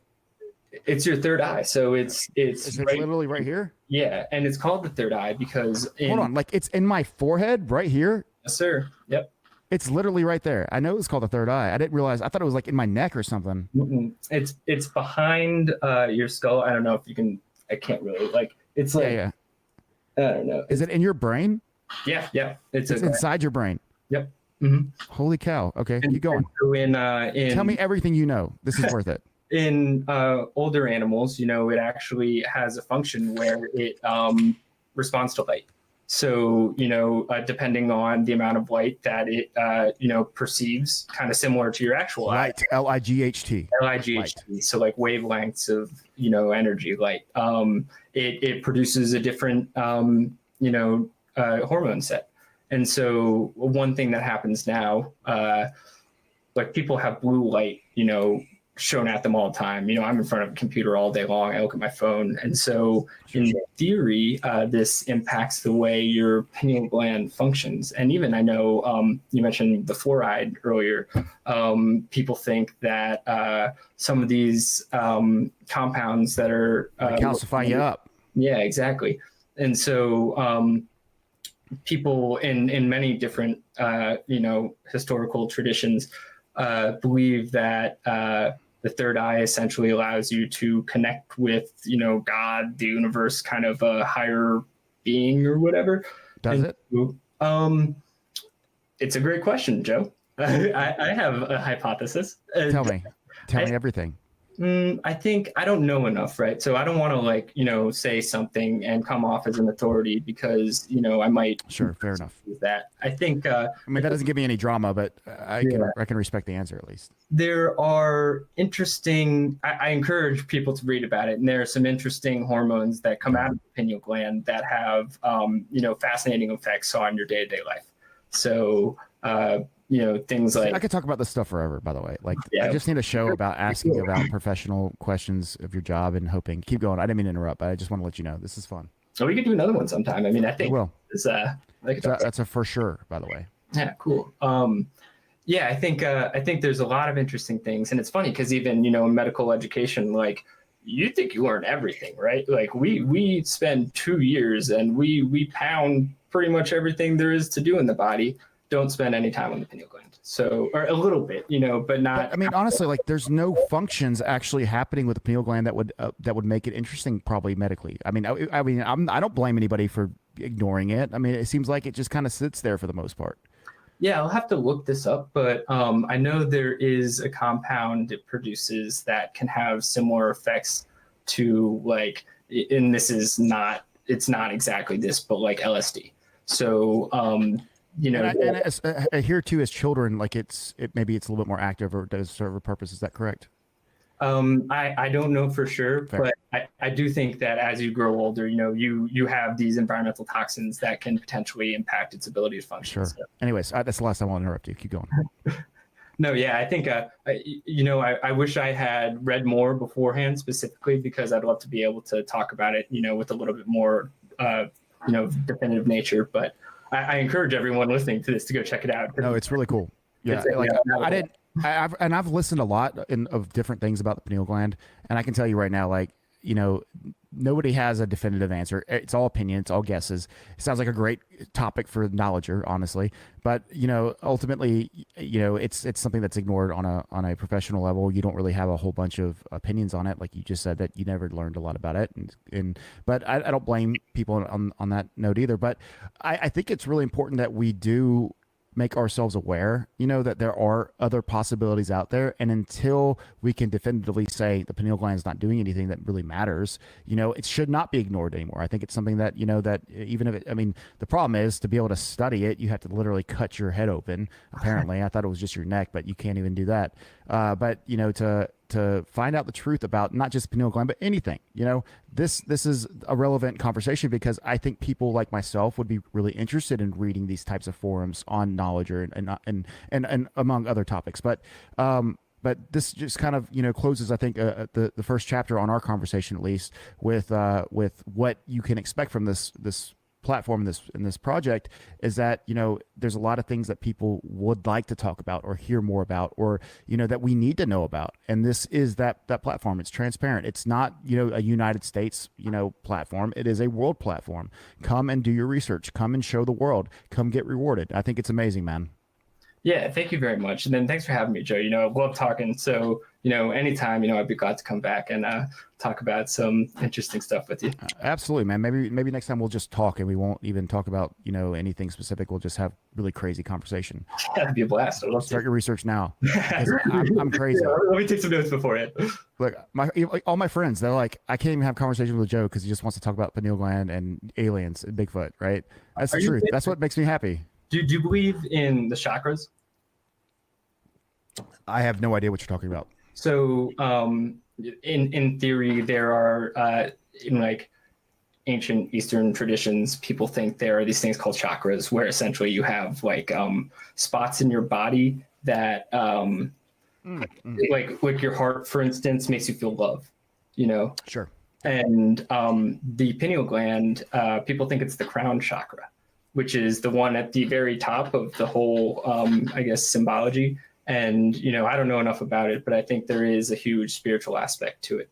It's your third eye. So it's literally right here? Yeah, and it's called the third eye because hold on, like it's in my forehead right here? Yes, sir. Yep. It's literally right there. I know it's called the third eye. I didn't realize. I thought it was like in my neck or something. Mm-mm. It's behind your skull. I don't know if you can. I can't really like. It's like yeah. I don't know. Is it in your brain? Yeah. It's inside your brain. Yep. Mm-hmm. Holy cow! Okay, keep going. So in tell me everything you know. This is worth it. In older animals, it actually has a function where it responds to light. So, depending on the amount of light that it, perceives, kind of similar to your actual light, L-I-G-H-T. L-I-G-H-T. So like wavelengths of, energy, light. It produces a different, hormone set. And so one thing that happens now, like people have blue light, shown at them all the time. I'm in front of a computer all day long. I look at my phone. And so in theory, this impacts the way your pineal gland functions. And even I know you mentioned the fluoride earlier. People think that some of these compounds that are calcify you up. Yeah, exactly. And so people in many different, historical traditions believe that the third eye essentially allows you to connect with, God, the universe, kind of a higher being or whatever. Does it? It's a great question, Joe. I have a hypothesis. Tell me everything. I think I don't know enough, right? So I don't want to say something and come off as an authority because, I might. Sure. Fair enough. That I think. That doesn't give me any drama, but I can respect the answer at least. There are interesting, I encourage people to read about it. And there are some interesting hormones that come out of the pineal gland that have, fascinating effects on your day-to-day life. So, things like. I could talk about this stuff forever, by the way. I just need a show about asking about professional questions of your job and hoping. Keep going. I didn't mean to interrupt, but I just want to let you know this is fun. So we could do another one sometime. I think we will. That's a for sure, by the way. Yeah, cool. I think there's a lot of interesting things. And it's funny because even, in medical education, you think you learn everything, right? Like we spend 2 years and we pound pretty much everything there is to do in the body. Don't spend any time on the pineal gland. So, or a little bit, but not. But, honestly, there's no functions actually happening with the pineal gland that would make it interesting, probably medically. I don't blame anybody for ignoring it. It seems like it just kind of sits there for the most part. Yeah, I'll have to look this up, but I know there is a compound it produces that can have similar effects to and this is not, it's not exactly this, but like LSD. So, I hear too as children, maybe it's a little bit more active or does serve a purpose. Is that correct? I don't know for sure, Fair. But I do think that as you grow older, you have these environmental toxins that can potentially impact its ability to function. Sure. So. Anyways, that's the last time I'll interrupt you. Keep going. No, yeah, I think, I wish I had read more beforehand specifically because I'd love to be able to talk about it, with a little bit more, definitive nature. But I encourage everyone listening to this to go check it out. No, it's really cool. Yeah, I've listened a lot of different things about the pineal gland, and I can tell you right now, nobody has a definitive answer. It's all opinion. It's all guesses. It sounds like a great topic for Knowledgr, honestly. But ultimately, it's something that's ignored on a professional level. You don't really have a whole bunch of opinions on it, like you just said that you never learned a lot about it. But I don't blame people on that note either. But I think it's really important that we do make ourselves aware, that there are other possibilities out there. And until we can definitively say the pineal gland is not doing anything that really matters, it should not be ignored anymore. I think it's something that, that even if the problem is to be able to study it, you have to literally cut your head open. Apparently, I thought it was just your neck, but you can't even do that. But, to find out the truth about not just pineal gland, but anything, this is a relevant conversation because I think people like myself would be really interested in reading these types of forums on Knowledgr and among other topics. But this just kind of, closes, I think, the first chapter on our conversation, at least with what you can expect from this platform in this project is that there's a lot of things that people would like to talk about or hear more about or that we need to know about, and this is that platform. It's transparent. It's not a United States platform. It is a world platform. Come and do your research. Come and show the world. Come get rewarded. I think it's amazing, man. Yeah, thank you very much. And then thanks for having me, Joe. I love talking. So, anytime, I'd be glad to come back and talk about some interesting stuff with you. Absolutely, man. Maybe next time we'll just talk and we won't even talk about, anything specific. We'll just have really crazy conversation. That'd be a blast. I'd love Start your research now. I'm crazy. Yeah, let me take some notes beforehand. Look, all my friends, they're like, I can't even have conversations with Joe because he just wants to talk about pineal gland and aliens and Bigfoot, right? That's the truth. That's what makes me happy. Do you believe in the chakras? I have no idea what you're talking about. So, in theory, there are in like ancient Eastern traditions, people think there are these things called chakras, where essentially you have like spots in your body that, like your heart, for instance, makes you feel love. Sure. And the pineal gland, people think it's the crown chakra, which is the one at the very top of the whole, I guess, symbology. And, I don't know enough about it, but I think there is a huge spiritual aspect to it.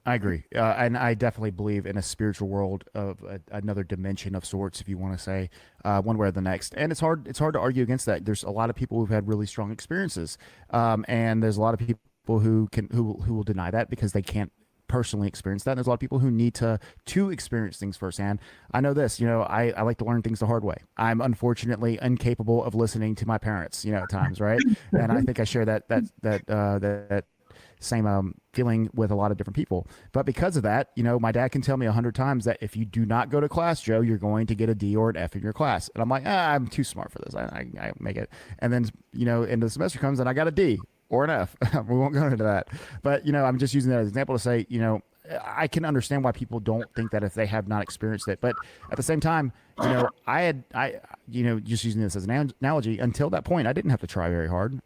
I agree. And I definitely believe in a spiritual world of another dimension of sorts, if you want to say one way or the next. And it's hard to argue against that. There's a lot of people who've had really strong experiences. And there's a lot of people who will deny that because they can't personally experience that. And there's a lot of people who need to experience things firsthand. I know this, I like to learn things the hard way. I'm unfortunately incapable of listening to my parents, at times, right? And I think I share that same feeling with a lot of different people. But because of that, my dad can tell me 100 times that if you do not go to class, Joe, you're going to get a D or an F in your class. And I'm like, I'm too smart for this. I make it. And then, end of the semester comes and I got a D or an F. We won't go into that. But, I'm just using that as an example to say, I can understand why people don't think that if they have not experienced it. But at the same time, just using this as an analogy, until that point, I didn't have to try very hard.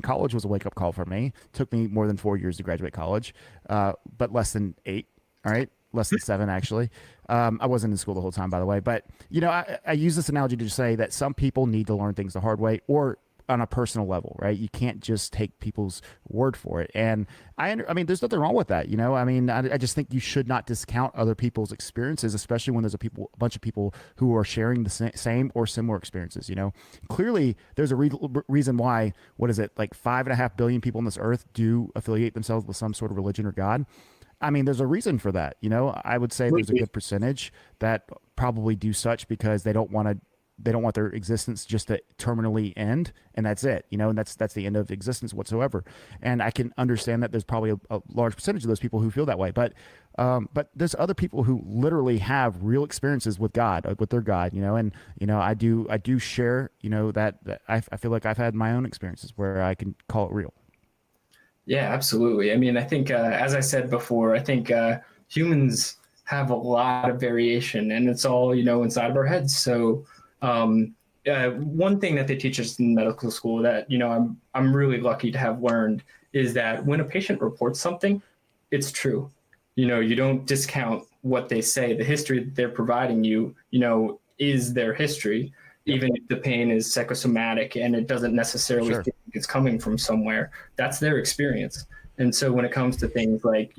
College was a wake-up call for me. It took me more than 4 years to graduate college, but less than 8, all right? Less than 7, actually. I wasn't in school the whole time, by the way. But, I use this analogy to just say that some people need to learn things the hard way or on a personal level, right? You can't just take people's word for it. And there's nothing wrong with that. I just think you should not discount other people's experiences, especially when there's a bunch of people who are sharing the same or similar experiences. Clearly there's a reason why, what is it? Like 5.5 billion people on this earth do affiliate themselves with some sort of religion or God. There's a reason for that. I would say there's a good percentage that probably do such because they don't want their existence just to terminally end, and that's it, and that's the end of existence whatsoever. And I can understand that there's probably a large percentage of those people who feel that way, but there's other people who literally have real experiences with God, with their God, and I do share, that I feel like I've had my own experiences where I can call it real. Yeah, absolutely. I think, as I said before, I think humans have a lot of variation, and it's all, inside of our heads. So one thing that they teach us in medical school that, I'm really lucky to have learned is that when a patient reports something, it's true. You don't discount what they say. The history that they're providing you, is their history, even if the pain is psychosomatic and it doesn't necessarily think it's coming from somewhere. That's their experience. And so when it comes to things like,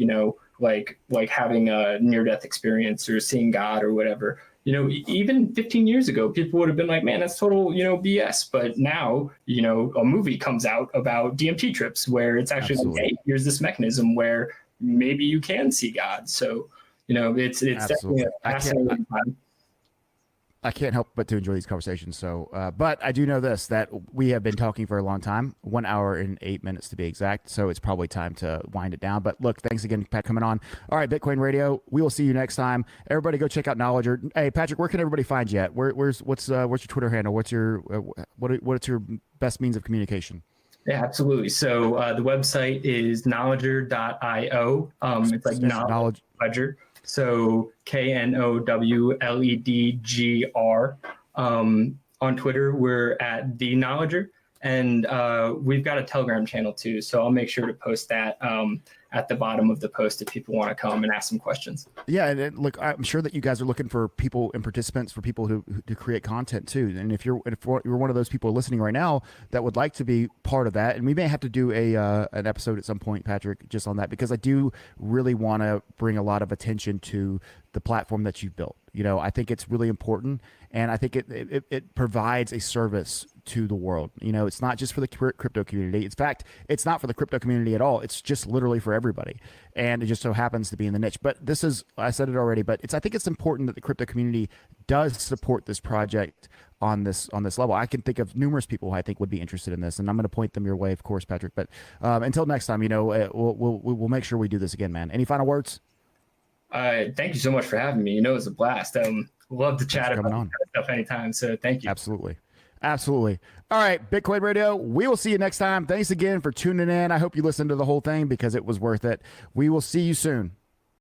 like having a near-death experience or seeing God or whatever, even 15 years ago, people would have been like, man, that's total, BS. But now, a movie comes out about DMT trips where it's actually like, hey, here's this mechanism where maybe you can see God. So, it's definitely a fascinating time. I can't help but to enjoy these conversations. So, but I do know this, that we have been talking for a long time, 1 hour and 8 minutes to be exact. So it's probably time to wind it down. But look, thanks again, Pat, coming on. All right, Bitcoin Radio. We will see you next time. Everybody, go check out Knowledgr. Hey, Patrick, where can everybody find you at? What's your Twitter handle? What's your what's your best means of communication? Yeah, absolutely. So the website is knowledgr.io. It's like knowledge ledger. So KNOWLEDGR. On Twitter, we're at the Knowledgr, and we've got a Telegram channel too. So I'll make sure to post that at the bottom of the post if people want to come and ask some questions. Yeah, and look, I'm sure that you guys are looking for people and participants, for people to create content too. And if you're one of those people listening right now that would like to be part of that, and we may have to do an episode at some point, Patrick, just on that, because I do really want to bring a lot of attention to the platform that you've built. I think it's really important, and I think it provides a service to the world. It's not just for the crypto community. In fact, it's not for the crypto community at all. It's just literally for everybody, and it just so happens to be in the niche. But this is, I said it already, but I think it's important that the crypto community does support this project on this level. I can think of numerous people who I think would be interested in this, and I'm going to point them your way, of course, Patrick. But until next time, we'll make sure we do this again, man. Any final words? Thank you so much for having me. It was a blast. Love to chat about that kind of stuff anytime. So thank you. Absolutely. All right, Bitcoin Radio, we will see you next time. Thanks again for tuning in. I hope you listened to the whole thing because it was worth it. We will see you soon.